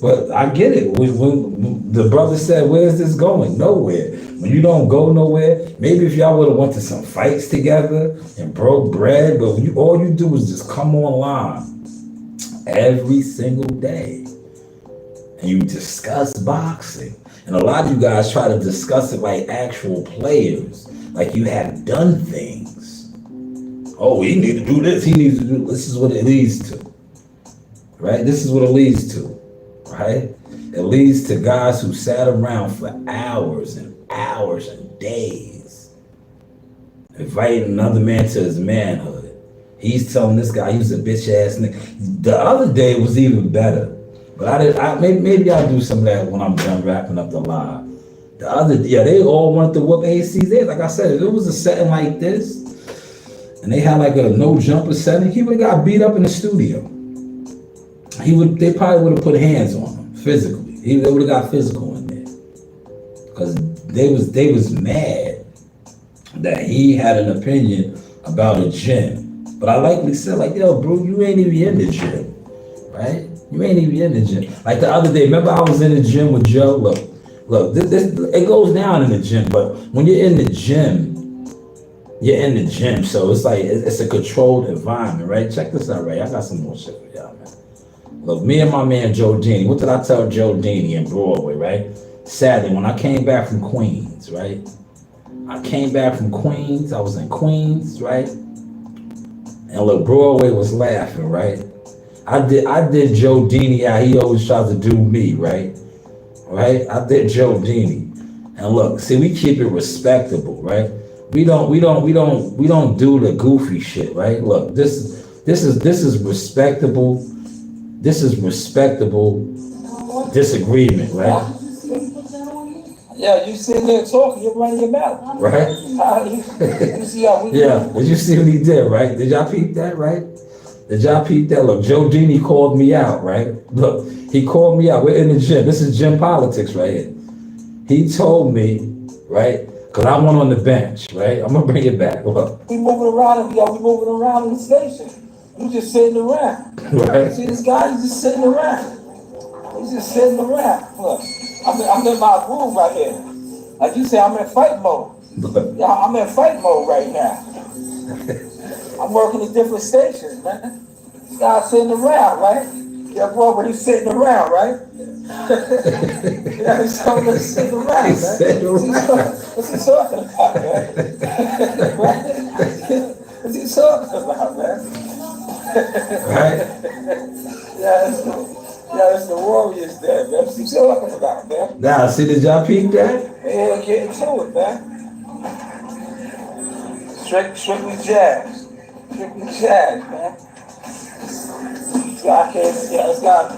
But I get it. When the brother said, where's this going? Nowhere. When you don't go nowhere, maybe if y'all would have went to some fights together and broke bread, but all you do is just come online every single day and you discuss boxing. And a lot of you guys try to discuss it like actual players, like you have done things. Oh, he need to do this, he needs to do this. Is what it leads to, right? This is what it leads to, right? It leads to guys who sat around for hours and hours and days, inviting another man to his manhood. He's telling this guy he was a bitch ass nigga. The other day was even better. But maybe I'll do some of that when I'm done wrapping up the live. They all wanted to whoop AC's ass. Like I said, if it was a setting like this, and they had like a no jumper setting, he would have got beat up in the studio. They probably would have put hands on him physically. They would have got physical in there. Because they was mad that he had an opinion about a gym. But I likely said, like, yo, bro, you ain't even in the gym, right? You ain't even in the gym. Like the other day, remember I was in the gym with Joe? Look, this it goes down in the gym, but when you're in the gym, you're in the gym. So it's like, it's a controlled environment, right? Check this out, right? I got some more shit for y'all, man. Look, me and my man Joe Dini, what did I tell Joe Dini in Broadway, right? Saturday, when I came back from Queens, right? I came back from Queens, I was in Queens, right? And look, Broadway was laughing, right? I did Joe Dini how he always tries to do me, right? Right? I did Joe Dini. And look, see, we keep it respectable, right? We don't do the goofy shit, right? Look, this is respectable. This is respectable disagreement, right? Yeah, you sitting there talking, you're running your mouth. Right? You see how we did you see what he did, right? Did y'all peep that, right? Did y'all peep that? Look, Joe Dini called me out, right? Look, he called me out. We're in the gym. This is gym politics right here. He told me, right? Because I went on the bench, right? I'm going to bring it back. Look. We moving around in the station. You just sitting around. Right. See this guy? He's just sitting around. He's just sitting around. Look, I'm in my groove right here. Like you say, I'm in fight mode. Yeah, I'm in fight mode right now. I'm working at different stations, man. This guy's sitting around, right? Yeah, boy, but he's sitting around, right? Yeah, he's sitting around, man. What's he talking about, man? What's he talking about, man? Right? Yeah, it's the Warriors there, man. What's he talking about, man? Now, see, did y'all peep that? Yeah, get into it, man. Strictly jazz. Strictly jazz, man. It's got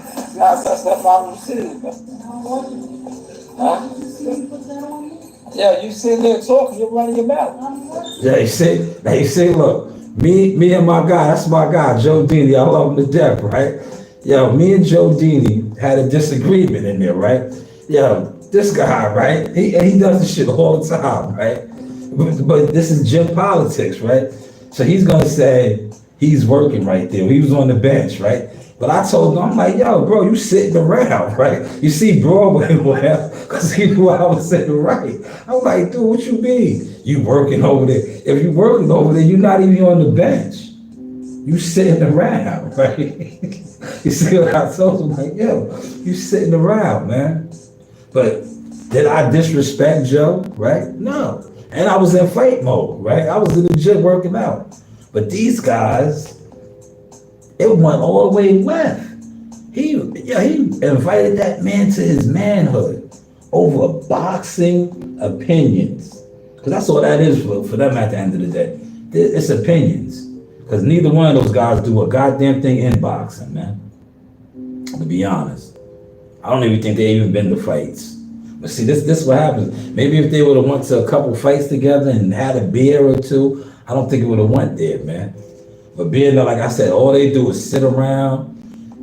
some stuff on the city. Huh? Yeah, you sitting there talking, you're running your mouth. Yeah, you see, look, me and my guy, that's my guy, Joe Dini. I love him to death, right? Yo, me and Joe Dini had a disagreement in there, right? Yo, this guy, right? He does this shit all the time, right? But this is gym politics, right? So he's gonna say he's working right there. He was on the bench, right? But I told him, I'm like, yo, bro, you sitting around, right? You see Broadway well, because he knew I was sitting right. I'm like, dude, what you mean? You working over there. If you working over there, you're not even on the bench. You sitting around, right? You see what I told him? Like, yo, you sitting around, man. But did I disrespect Joe, right? No. And I was in fight mode, right? I was in the gym working out. But these guys, it went all the way left. He invited that man to his manhood over boxing opinions. Because that's all that is for them at the end of the day. It's opinions. Because neither one of those guys do a goddamn thing in boxing, man. To be honest. I don't even think they even been to fights. But see, this is what happens. Maybe if they would have went to a couple fights together and had a beer or two, I don't think it would have went there, man. But being there, like I said, all they do is sit around.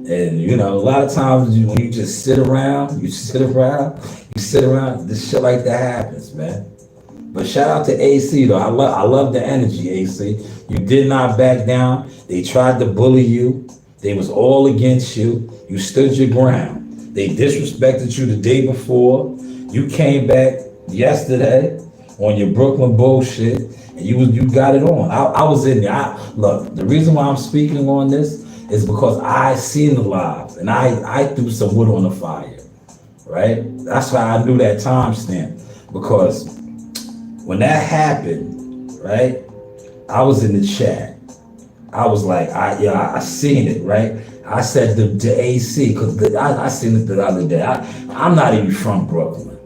And, you know, a lot of times when you just sit around, this shit like that happens, man. But shout out to AC, though. I love the energy, AC. You did not back down. They tried to bully you. They was all against you. You stood your ground. They disrespected you the day before. You came back yesterday on your Brooklyn bullshit, and you got it on. I was in there. Look, the reason why I'm speaking on this is because I seen the live, and I threw some wood on the fire, right? That's why I knew that timestamp, because when that happened, right, I was in the chat. I was like, I seen it, right? I said the AC, because I seen it the other day. I'm not even from Brooklyn,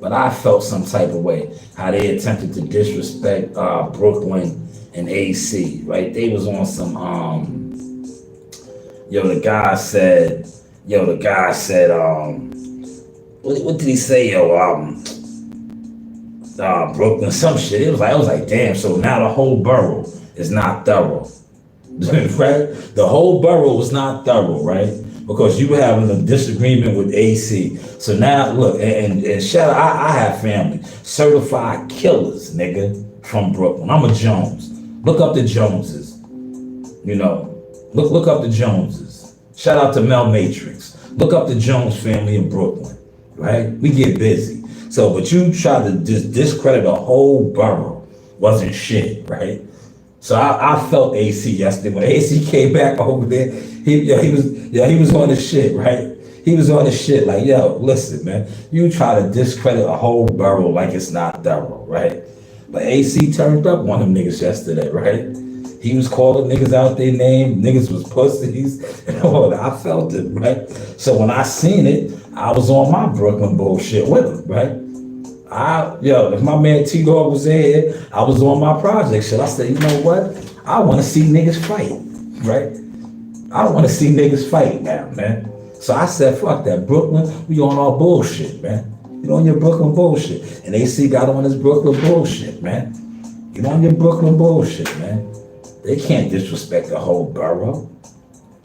but I felt some type of way how they attempted to disrespect Brooklyn and AC, right? They was on some, the guy said, what did he say, Brooklyn, some shit. It was like, damn, so now the whole borough is not thorough. Right? The whole borough was not thorough, right? Because you were having a disagreement with AC. So now, look, and shout out, I have family. Certified killers, nigga, from Brooklyn. I'm a Jones. Look up the Joneses. You know, look up the Joneses. Shout out to Mel Matrix. Look up the Jones family in Brooklyn, right? We get busy. So, but you tried to just discredit a whole borough. Wasn't shit, right? So I felt AC yesterday. When AC came back over there, he was on the shit, right? He was on the shit like, yo, listen, man, you try to discredit a whole borough like it's not thorough, right? But AC turned up on them niggas yesterday, right? He was calling niggas out their name, niggas was pussies, and all that. I felt it, right? So when I seen it, I was on my Brooklyn bullshit with him, right? If my man T-Dog was in here, I was on my project shit. I said, you know what? I want to see niggas fight, right? I want to see niggas fight now, man. So I said, fuck that. Brooklyn, we on our bullshit, man. You on your Brooklyn bullshit. And AC got on his Brooklyn bullshit, man. You on your Brooklyn bullshit, man. They can't disrespect the whole borough,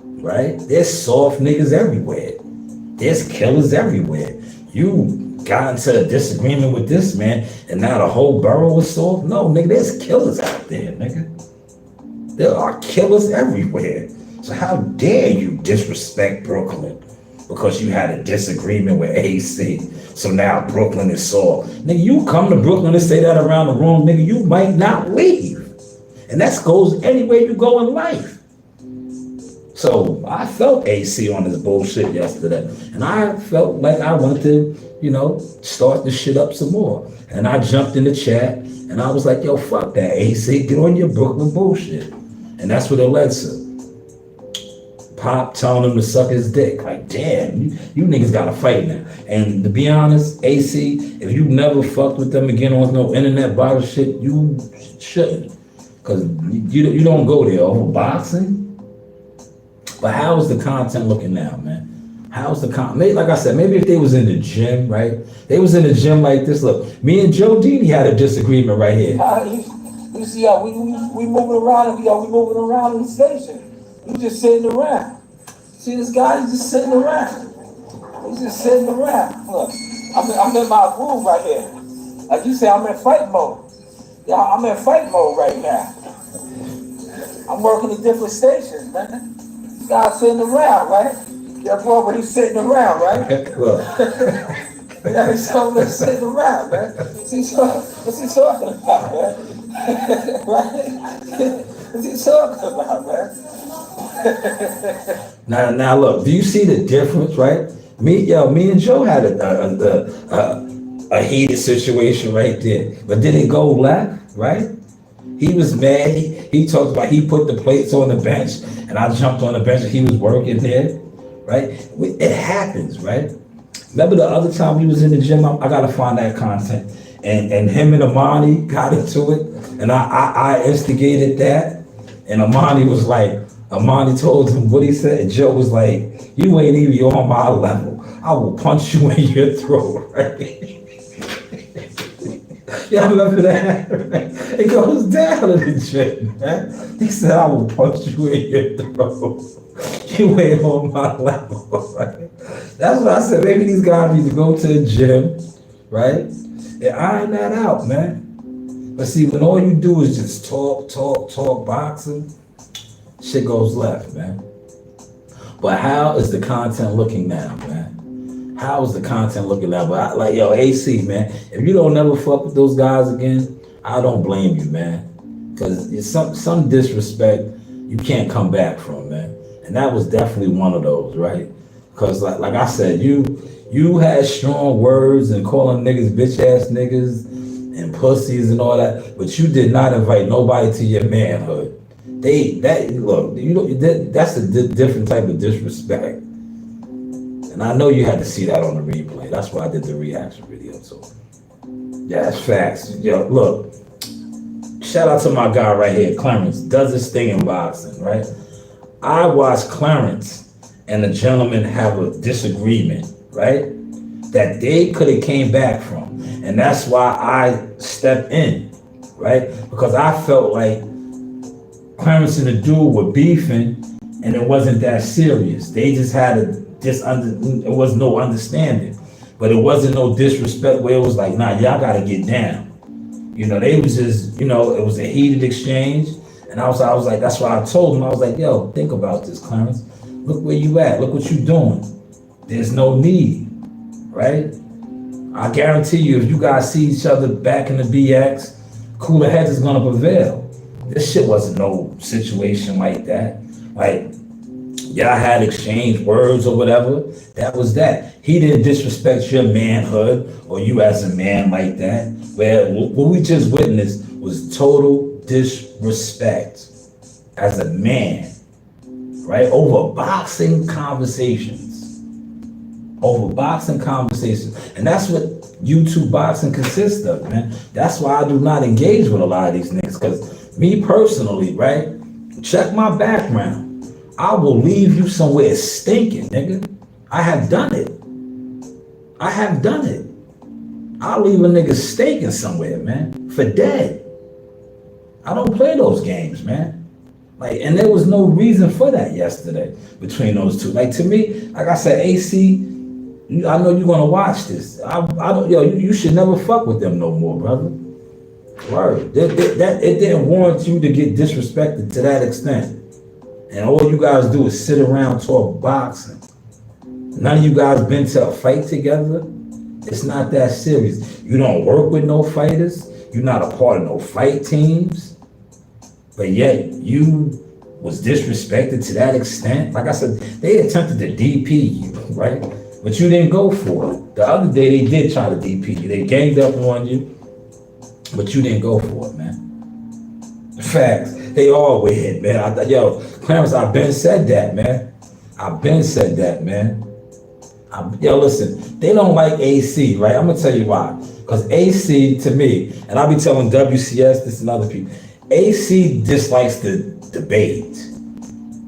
right? There's soft niggas everywhere. There's killers everywhere. You got into a disagreement with this man, and now the whole borough is soft? No, nigga, there's killers out there, nigga. There are killers everywhere. So how dare you disrespect Brooklyn because you had a disagreement with AC? So now Brooklyn is soft. Nigga, you come to Brooklyn and say that around the room, nigga, you might not leave. And that goes anywhere you go in life. So I felt AC on this bullshit yesterday. And I felt like I wanted to, start this shit up some more. And I jumped in the chat and I was like, yo, fuck that, AC, get on your Brooklyn bullshit. And that's what it led to. Pop telling him to suck his dick. Like, damn, you niggas gotta fight now. And to be honest, AC, if you never fucked with them again on no internet bottle shit, you shouldn't. Cause you don't go there over boxing. But how's the content looking now, man? How's the content? Like I said, maybe if they was in the gym, right? They was in the gym like this. Look, me and Joe Dini had a disagreement right here. You see how we moving around, we moving around in the station. We just sitting around. See this guy, he's just sitting around. He's just sitting around. Look, I'm in my groove right here. Like you say, I'm in fight mode. Yeah, I'm in fight mode right now. I'm working at different stations, man. This guy's sitting around, right? Yeah, boy, but he's sitting around, right? Look. Yeah, he's sitting around, man. What's he talking about, man? Right? What's he talking about, man? Now, look. Do you see the difference, right? Me and Joe had a heated situation right there, but did it go left, right? He was mad. He talked about he put the plates on the bench, and I jumped on the bench, and he was working there, right? It happens, right? Remember the other time we was in the gym? I gotta find that content. And him and Amani got into it, and I instigated that. And Amani told him what he said, and Joe was like, "You ain't even on my level. I will punch you in your throat." Right? Y'all remember that? Right? It goes down in the gym, man. He said, "I will punch you in your throat. You ain't on my level." Right? That's what I said. Maybe these guys need to go to the gym, right? And iron that out, man. But see, when all you do is just talk boxing, shit goes left, man. But how is the content looking now, man? How is the content looking now? But like, yo, AC, man, if you don't never fuck with those guys again, I don't blame you, man. Because it's some disrespect you can't come back from, man. And that was definitely one of those, right? Because like I said, you had strong words and calling niggas bitch ass niggas and pussies and all that, but you did not invite nobody to your manhood. That's a different type of disrespect. And I know you had to see that on the replay. That's why I did the reaction video too. Yeah, that's facts. Yo, look, shout out to my guy right here, Clarence, does this thing in boxing, right? I watched Clarence and the gentleman have a disagreement, right? That they could have came back from. And that's why I stepped in, right? Because I felt like Clarence and the dude were beefing and it wasn't that serious. They just had it was no understanding. But it wasn't no disrespect where it was like, nah, y'all gotta get down. You know, they was just, it was a heated exchange. And I was like, that's why I told him, I was like, yo, think about this, Clarence. Look where you at. Look what you doing. There's no need, right? I guarantee you, if you guys see each other back in the BX, cooler heads is gonna prevail. This shit wasn't no situation like that. Like, y'all had exchanged words or whatever. That was that. He didn't disrespect your manhood or you as a man like that. Where what we just witnessed was total disrespect as a man. Right? Over boxing conversations. And that's what YouTube boxing consists of, man. That's why I do not engage with a lot of these niggas. Because me personally, right? Check my background. I will leave you somewhere stinking, nigga. I have done it. I'll leave a nigga stinking somewhere, man. For dead. I don't play those games, man. Like, and there was no reason for that yesterday between those two. Like, to me, like I said, AC, I know you're gonna watch this. You should never fuck with them no more, brother. Word. It didn't warrant you to get disrespected to that extent. And all you guys do is sit around talk boxing. None of you guys been to a fight together. It's not that serious. You don't work with no fighters. You're not a part of no fight teams. But yet you was disrespected to that extent. Like I said, they attempted to DP you, right? But you didn't go for it. The other day they did try to DP you. They ganged up on you, but you didn't go for it, man. Facts. They all weird, man. Clarence, I've been said that, man. Listen, they don't like AC, right? I'm gonna tell you why. Because AC, to me, and I'll be telling WCS this and other people, AC dislikes the debate.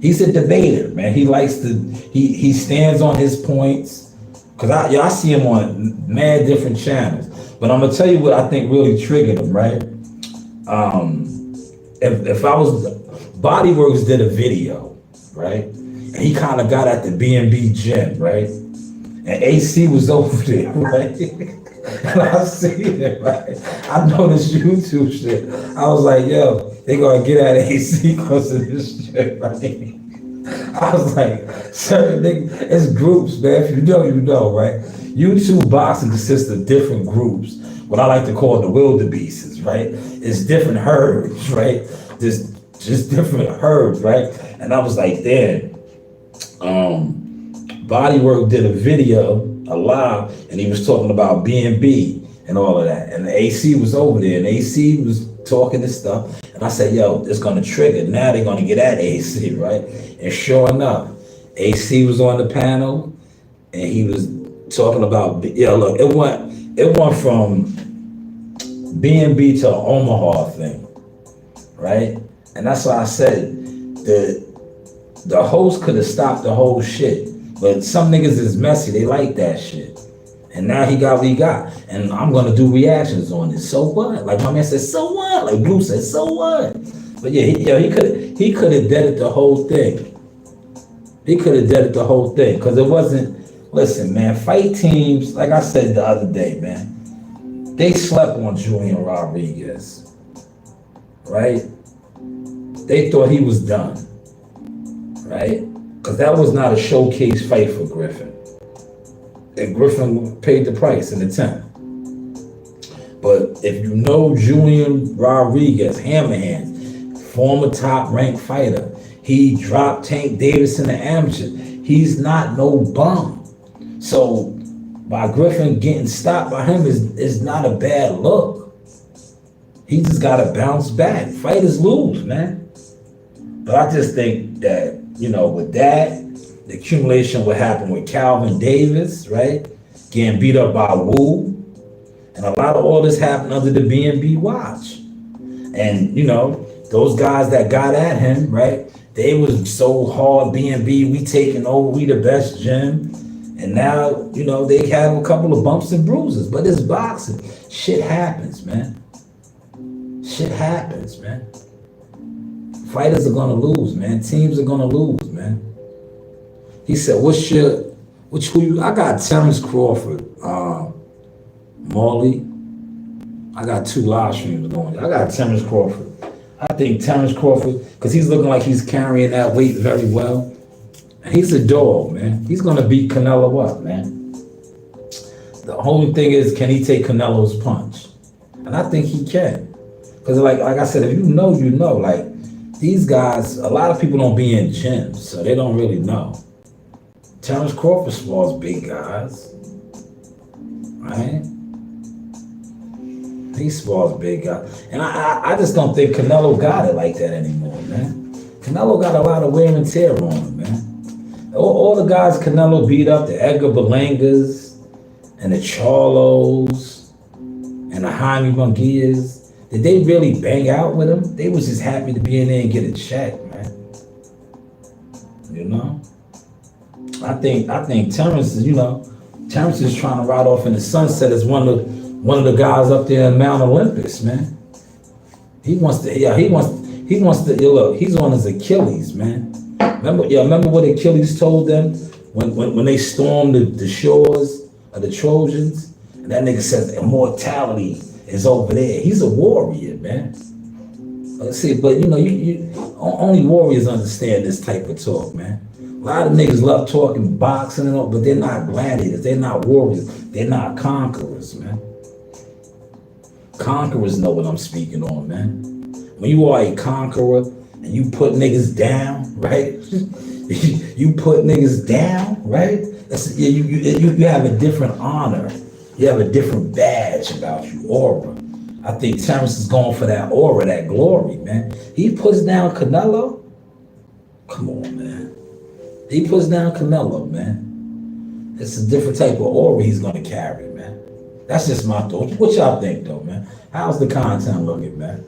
He's a debater, man. He likes to, he stands on his points. Cause I see him on mad different channels. But I'm gonna tell you what I think really triggered him, right? If I was, Bodyworks did a video, right? And he kind of got at the B&B gym, right? And AC was over there, right? And I seen it, right? I know this YouTube shit. I was like, yo, they gonna get at AC because of this shit, right? I was like, certain niggas, it's groups, man. If you know, you know, right? YouTube boxing consists of different groups. What I like to call the wildebeests, right? It's different herds, right? Just different herds, right? And I was like, damn. Bodywork did a video, a live, and he was talking about B&B and all of that. And the AC was over there, and AC was talking this stuff. And I said, yo, it's gonna trigger. Now they're gonna get at AC, right? And sure enough, AC was on the panel, and he was talking about, yeah, look, it went from B&B to an Omaha thing, right? And that's why I said the host could have stopped the whole shit. But some niggas is messy, they like that shit. And now he got what he got. And I'm gonna do reactions on it. So what? Like my man said, so what? Like Blue said, so what? But yeah, he could have deaded the whole thing. He could have deaded the whole thing. Cause it wasn't, listen, man, fight teams, like I said the other day, man, they slept on Julian Rodriguez. Right? They thought he was done. Right? Because that was not a showcase fight for Griffin. And Griffin paid the price in the 10th. But if you know Julian Rodriguez, Hammerhands, former top-ranked fighter, he dropped Tank Davis in the amateur. He's not no bum. So by Griffin getting stopped by him is not a bad look. He just got to bounce back. Fighters lose, man. But I just think that, you know, with that, the accumulation what happened with Calvin Davis, right? Getting beat up by Wu. And a lot of all this happened under the B&B watch. And, you know, those guys that got at him, right? They was so hard, B&B, we taking over, we the best gym. And now, you know, they have a couple of bumps and bruises. But it's boxing. Shit happens, man. Shit happens, man. Fighters are gonna lose, man. Teams are gonna lose, man. He said, I got Terrence Crawford, Marley. I got 2 live streams going. I got Terrence Crawford. I think Terrence Crawford, because he's looking like he's carrying that weight very well. And he's a dog, man. He's gonna beat Canelo up, man. The only thing is, can he take Canelo's punch? And I think he can. Because like I said, if you know, you know. Like, these guys, a lot of people don't be in gyms, so they don't really know. Terrence Crawford spars big guys, right? He spars big guys. And I just don't think Canelo got it like that anymore, man. Canelo got a lot of wear and tear on him, man. All the guys Canelo beat up, the Edgar Berlangas, and the Charlos, and the Jaime Munguias, did they really bang out with him? They was just happy to be in there and get a check, man. You know? I think Terrence is, you know, Terrence is trying to ride off in the sunset as one of the guys up there in Mount Olympus, man. He wants to, look, he's on his Achilles, man. Remember what Achilles told them when they stormed the shores of the Trojans? And that nigga says immortality is over there. He's a warrior, man. Let's see, but you know, you only warriors understand this type of talk, man. A lot of niggas love talking boxing and all, but they're not gladiators. They're not warriors. They're not conquerors, man. Conquerors know what I'm speaking on, man. When you are a conqueror and you put niggas down, right? You put niggas down, right? You have a different honor. You have a different badge about you, aura. I think Terrence is going for that aura, that glory, man. He puts down Canelo. Come on, man. He puts down Canelo, man. It's a different type of aura he's going to carry, man. That's just my thought. What y'all think, though, man? How's the content looking, man?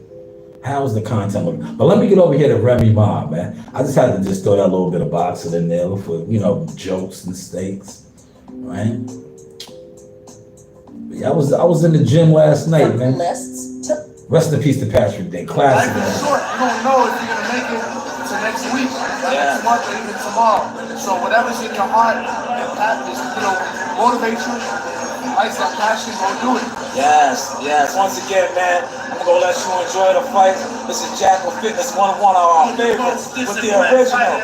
How's the content looking? But let me get over here to Remy Ma, man. I just had to just throw that little bit of boxing in there for, jokes and stakes, right? But yeah, I was in the gym last night, From man. lists to Rest in peace to Patrick Day. Classic, Life is man. short. You don't know if you're gonna make it to next week, or next month, or even tomorrow. So whatever's in your heart and that is, motivate you, lights that passion, go do it. Yes. Once again, man, I'm gonna let you enjoy the fight. This is Jackal Fitness, one of our favorites, with the original,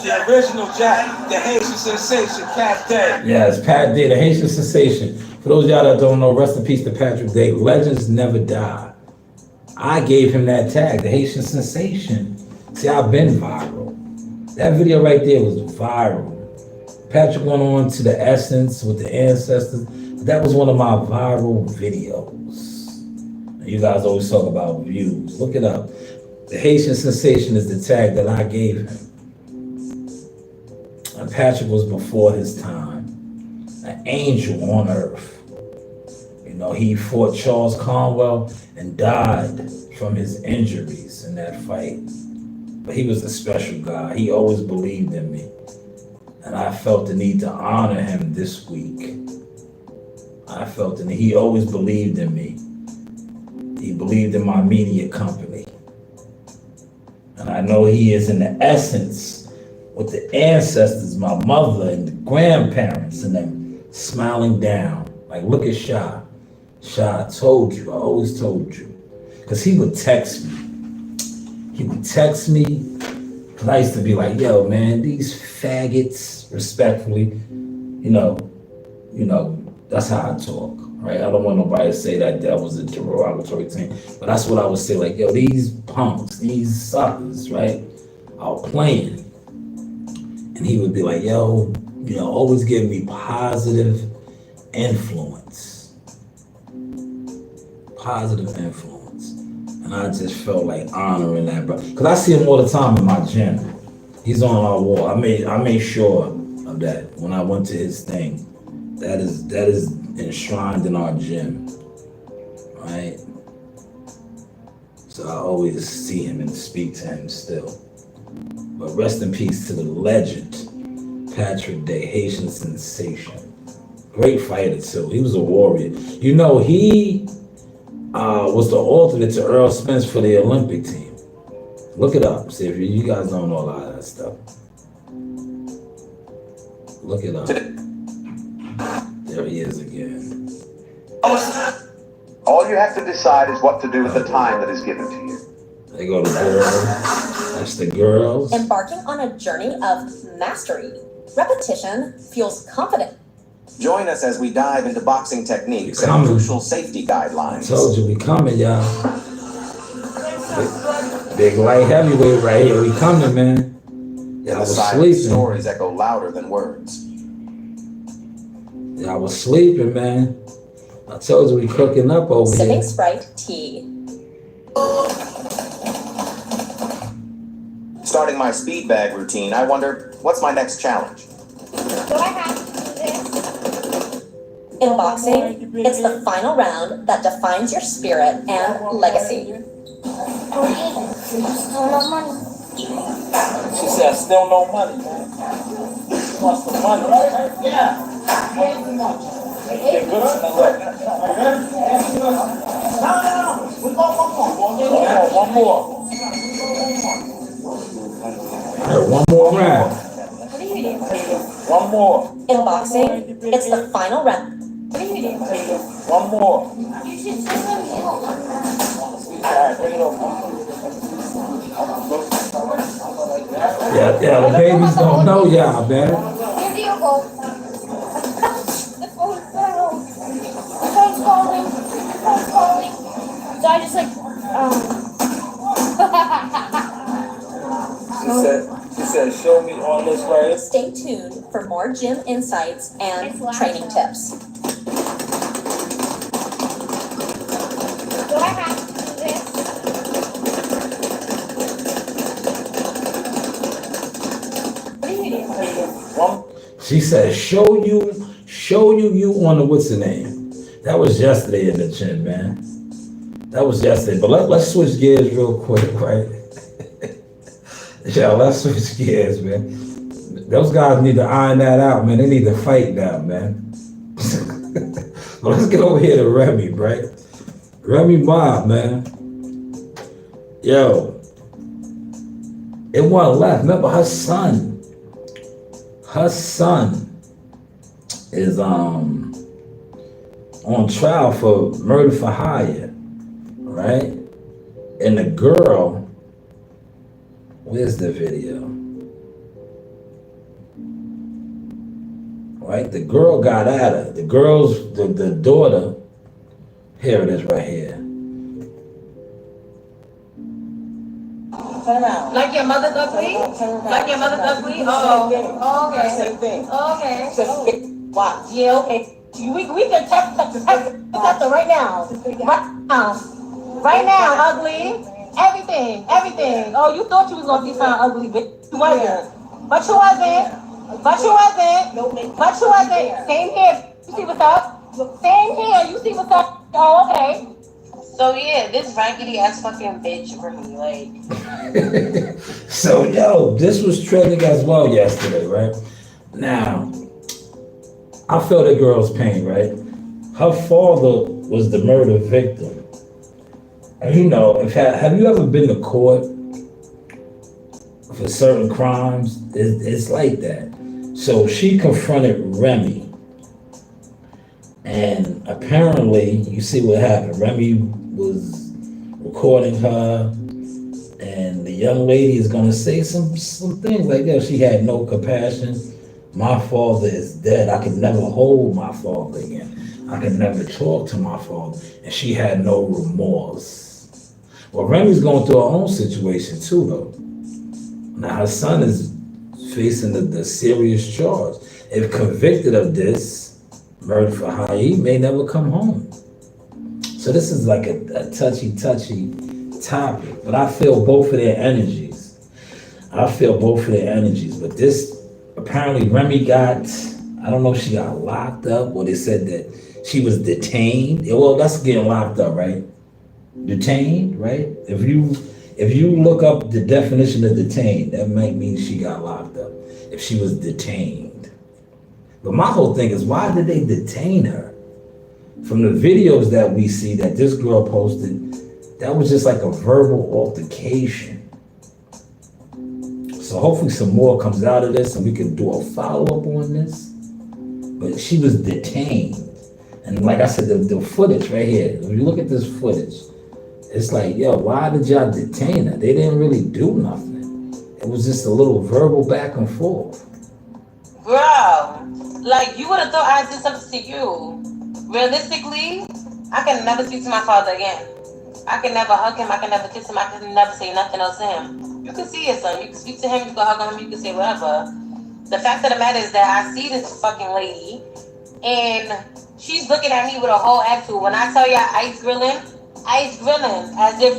the original Jack, the Haitian sensation, Pat Day. Yes, Pat Day, the Haitian sensation. For those of y'all that don't know, rest in peace to Patrick Day. Legends never die. I gave him that tag, the Haitian sensation. See, I've been viral. That video right there was viral. Patrick went on to the Essence with the ancestors. That was one of my viral videos. And you guys always talk about views. Look it up. The Haitian sensation is the tag that I gave him. And Patrick was before his time. An angel on earth. He fought Charles Conwell and died from his injuries in that fight. But he was a special guy. He always believed in me. And I felt the need to honor him this week. He always believed in me. He believed in my media company. And I know he is in the essence with the ancestors, my mother and the grandparents, and them smiling down. Like, look at Sha. Sha, I told you, I always told you. Because he would text me. Because I used to be like, yo, man, these faggots, respectfully, that's how I talk, right? I don't want nobody to say that was a derogatory thing. But that's what I would say, like, yo, these punks, these suckers, right, are playing. And he would be like, yo, always give me positive influence. And I just felt like honoring that, bro. Because I see him all the time in my gym. He's on our wall. I made sure of that when I went to his thing. That is enshrined in our gym, right? So I always see him and speak to him still. But rest in peace to the legend, Patrick Day, Haitian sensation. Great fighter too. He was a warrior. He was the alternate to Earl Spence for the Olympic team. Look it up. See if you guys don't know a lot of that stuff. Look it up. There he is again. All you have to decide is what to do with the time that is given to you. They go to girls. That's the girls. embarking on a journey of mastery. Repetition fuels confidence. Join us as we dive into boxing techniques and crucial safety guidelines. I told you we coming, y'all. Big light heavyweight right here. We coming, man. Y'all was sleeping. Stories echo louder than words. Y'all was sleeping, man. I told you we cooking up over Sipping here. Sprite tea. Starting my speed bag routine, I wonder, what's my next challenge? Do I have to do this? In boxing, it's the final round that defines your spirit and legacy. Okay, still no money. She said, still no money, man. She wants the money, right? Yeah. They're good to me. No. We got one more. One more round. What are you doing? One more. In boxing, it's the final round. What are you doing? One more. You should say something. Alright, bring it over. Yeah, the babies don't know y'all, man. Here do you go. The phone's calling. So I just She said, show me on this right. Stay tuned for more gym insights and training tips. Do I have to do this? What are you doing? She said, show you on the what's the name? That was yesterday in the gym, man. That was yesterday. But let's switch gears real quick, right? Yeah, let's switch gears, man. Those guys need to iron that out, man. They need to fight now, man. Well, let's get over here to Remy, right? Remy Ma, man. Yo, it wasn't left. Remember, her son is on trial for murder for hire, right? And the girl, where's the video? Right, the girl got at her. The daughter. Here it is, right here. Turn around. Like your mother's ugly? Like your mother's ugly? Oh, okay. Same thing. Okay. Just watch. Yeah, okay. We can test her right now. Right now, ugly. Everything. Oh, you thought you was gonna be found ugly, but you wasn't. But you wasn't. Same here. You see what's up? Same here. You see what's up? Oh, okay. So yeah, this raggedy ass fucking bitch for me, like. So yo, this was trending as well yesterday, right? Now, I feel the girl's pain, right? Her father was the murder victim. And you know, have you ever been to court for certain crimes? It's like that. So she confronted Remy. And apparently, you see what happened. Remy was recording her, and the young lady is gonna say some things like that. She had no compassion. My father is dead. I could never hold my father again. I could never talk to my father. And she had no remorse. Well, Remy's going through her own situation too, though. Now her son is facing the serious charge. If convicted of this murder for hire, he may never come home. So this is like a touchy topic. But I feel both of their energies. But this, apparently Remy got, I don't know if she got locked up or they said that she was detained. Well, that's getting locked up, right? Detained, right? If you look up the definition of detained, that might mean she got locked up. If she was detained. But my whole thing is, why did they detain her? From the videos that we see that this girl posted, that was just like a verbal altercation. So hopefully some more comes out of this and we can do a follow-up on this. But she was detained. And like I said, the footage right here, when you look at this footage, it's like, yo, why did y'all detain her? They didn't really do nothing. It was just a little verbal back and forth. Bro, like you would have thought I did something to you. Realistically, I can never speak to my father again. I can never hug him, I can never kiss him, I can never say nothing else to him. You can see your son, you can speak to him, you can hug him, you can say whatever. The fact of the matter is that I see this fucking lady and she's looking at me with a whole attitude. When I tell y'all ice grilling, as if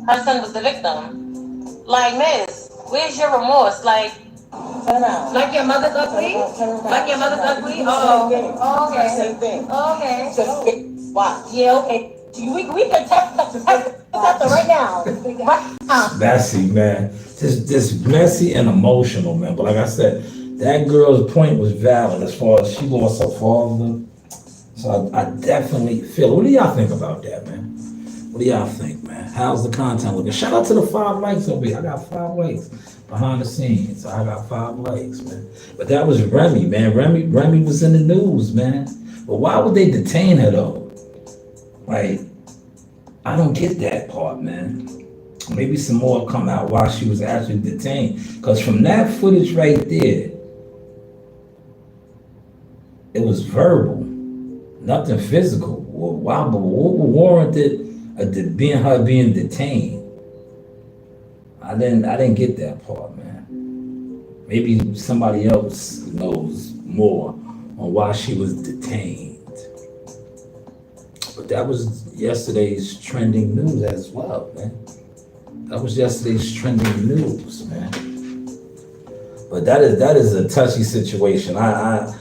her son was the victim. Like, miss, where's your remorse? Like your mother's ugly? Like your mother's ugly? Oh, okay. Same thing. Okay. Just watch. Yeah, okay. We can test her right now. Messy, man. Just messy and emotional, man. But like I said, that girl's point was valid as far as she lost her father. So I definitely feel. What do y'all think about that, man? What do y'all think, man? How's the content looking? Shout out to the 5 likes over here. I got 5 likes behind the scenes. I got 5 likes, man. But that was Remy, man. Remy was in the news, man. But why would they detain her though? Like, I don't get that part, man. Maybe some more come out while she was actually detained. Because from that footage right there, it was verbal, nothing physical. Wow, but what warranted her being detained? I didn't get that part, man. Maybe somebody else knows more on why she was detained. But that was yesterday's trending news as well, man. That was yesterday's trending news, man. But that is a touchy situation. I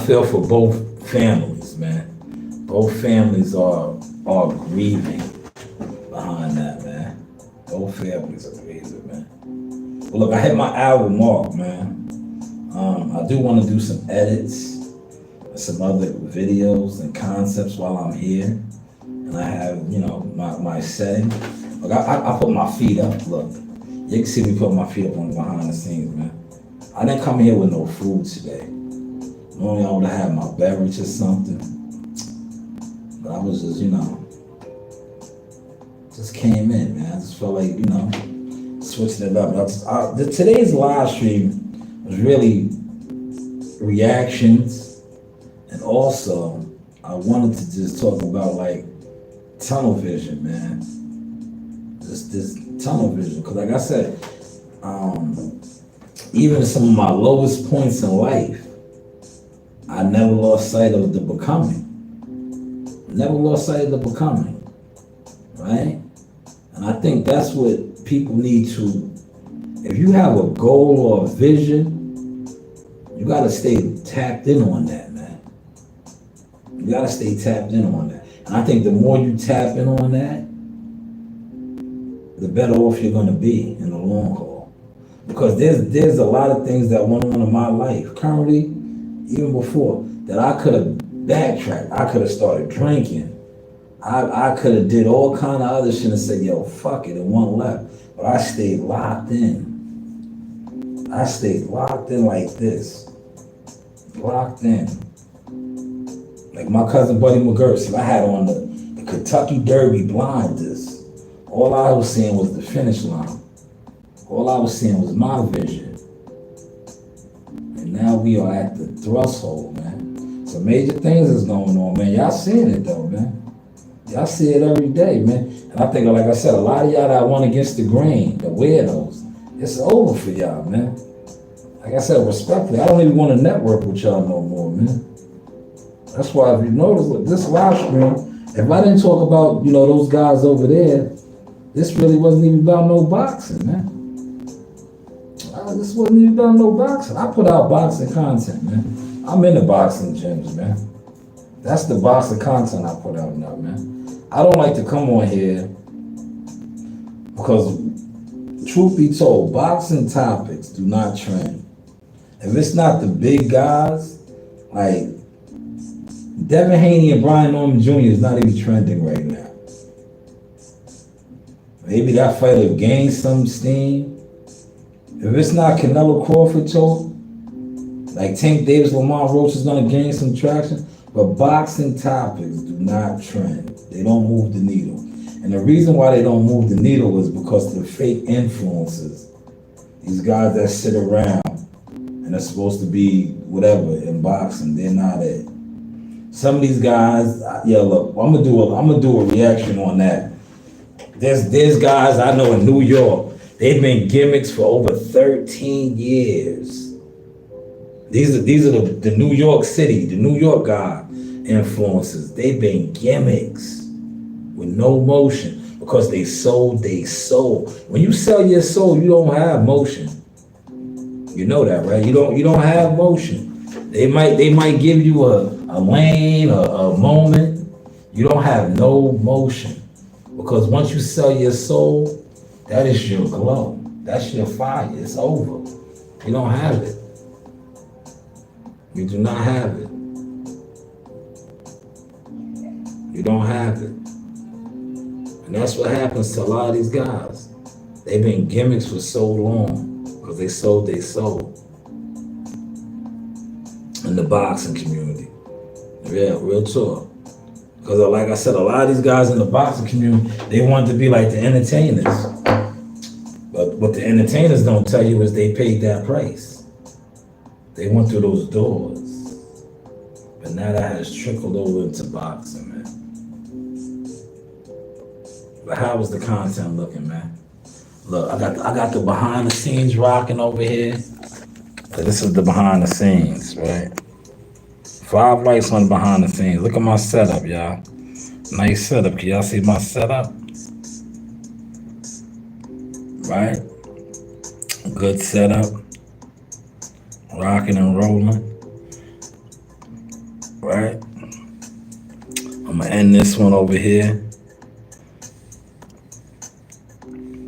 feel for both families, man. Both families are grieving families are crazy, man. But look, I hit my hour mark, man. I do want to do some edits and some other videos and concepts while I'm here. And I have, you know, my setting. Look, I put my feet up, look. You can see me put my feet up on behind the scenes, man. I didn't come here with no food today. Normally I would have had my beverage or something. But I was just, you know, just came in, man. I just felt like, you know, switching it up. Today's live stream was really reactions, and also I wanted to just talk about like tunnel vision, man. This tunnel vision, because like I said, even some of my lowest points in life, I never lost sight of the becoming. Never lost sight of the becoming, right? And I think that's what people need to, if you have a goal or a vision, you gotta stay tapped in on that, man. You gotta stay tapped in on that. And I think the more you tap in on that, the better off you're gonna be in the long haul. Because there's a lot of things that went on in my life, currently, even before, that I could have backtracked. I could have started drinking. I could have did all kind of other shit and said, yo, fuck it, and one left. But I stayed locked in. I stayed locked in like this. Locked in. Like my cousin Buddy McGurk, I had on the Kentucky Derby blinders. All I was seeing was the finish line. All I was seeing was my vision. And now we are at the threshold, man. So major things is going on, man. Y'all seeing it though, man. Y'all see it every day, man. And I think, like I said, a lot of y'all that went against the grain, the weirdos, it's over for y'all, man. Like I said, respectfully, I don't even want to network with y'all no more, man. That's why if you notice with this live stream, if I didn't talk about, you know, those guys over there, this really wasn't even about no boxing, man. This wasn't even about no boxing. I put out boxing content, man. I'm in the boxing gyms, man. That's the boxing content I put out now, man. I don't like to come on here because, truth be told, boxing topics do not trend. If it's not the big guys, like Devin Haney and Brian Norman Jr. is not even trending right now. Maybe that fight will gain some steam. If it's not Canelo Crawford talk, like Tank Davis, Lamar Roach is gonna gain some traction, but boxing topics do not trend. They don't move the needle. And the reason why they don't move the needle is because the fake influencers, these guys that sit around and are supposed to be whatever in boxing, they're not it. Some of these guys, yeah, look, I'm gonna do a reaction on that. There's guys I know in New York, they've been gimmicks for over 13 years. These are the New York City, the New York guy influencers. They've been gimmicks with no motion because they sold their soul. When you sell your soul, you don't have motion. You know that, right? You don't have motion. They might give you a lane, a moment. You don't have no motion. Because once you sell your soul, that is your glow. That's your fire. It's over. You don't have it. You do not have it. You don't have it. And that's what happens to a lot of these guys. They've been gimmicks for so long because they sold their soul in the boxing community. Yeah, real talk. Because like I said, a lot of these guys in the boxing community, they want to be like the entertainers. But what the entertainers don't tell you is they paid that price. They went through those doors. But now that has trickled over into boxing, man. But how was the content looking, man? Look, I got the behind the scenes rocking over here. So this is the behind the scenes, right? 5 lights on the behind the scenes. Look at my setup, y'all. Nice setup. Can y'all see my setup? Right? Good setup. Rocking and rolling. Right? I'm gonna end this one over here.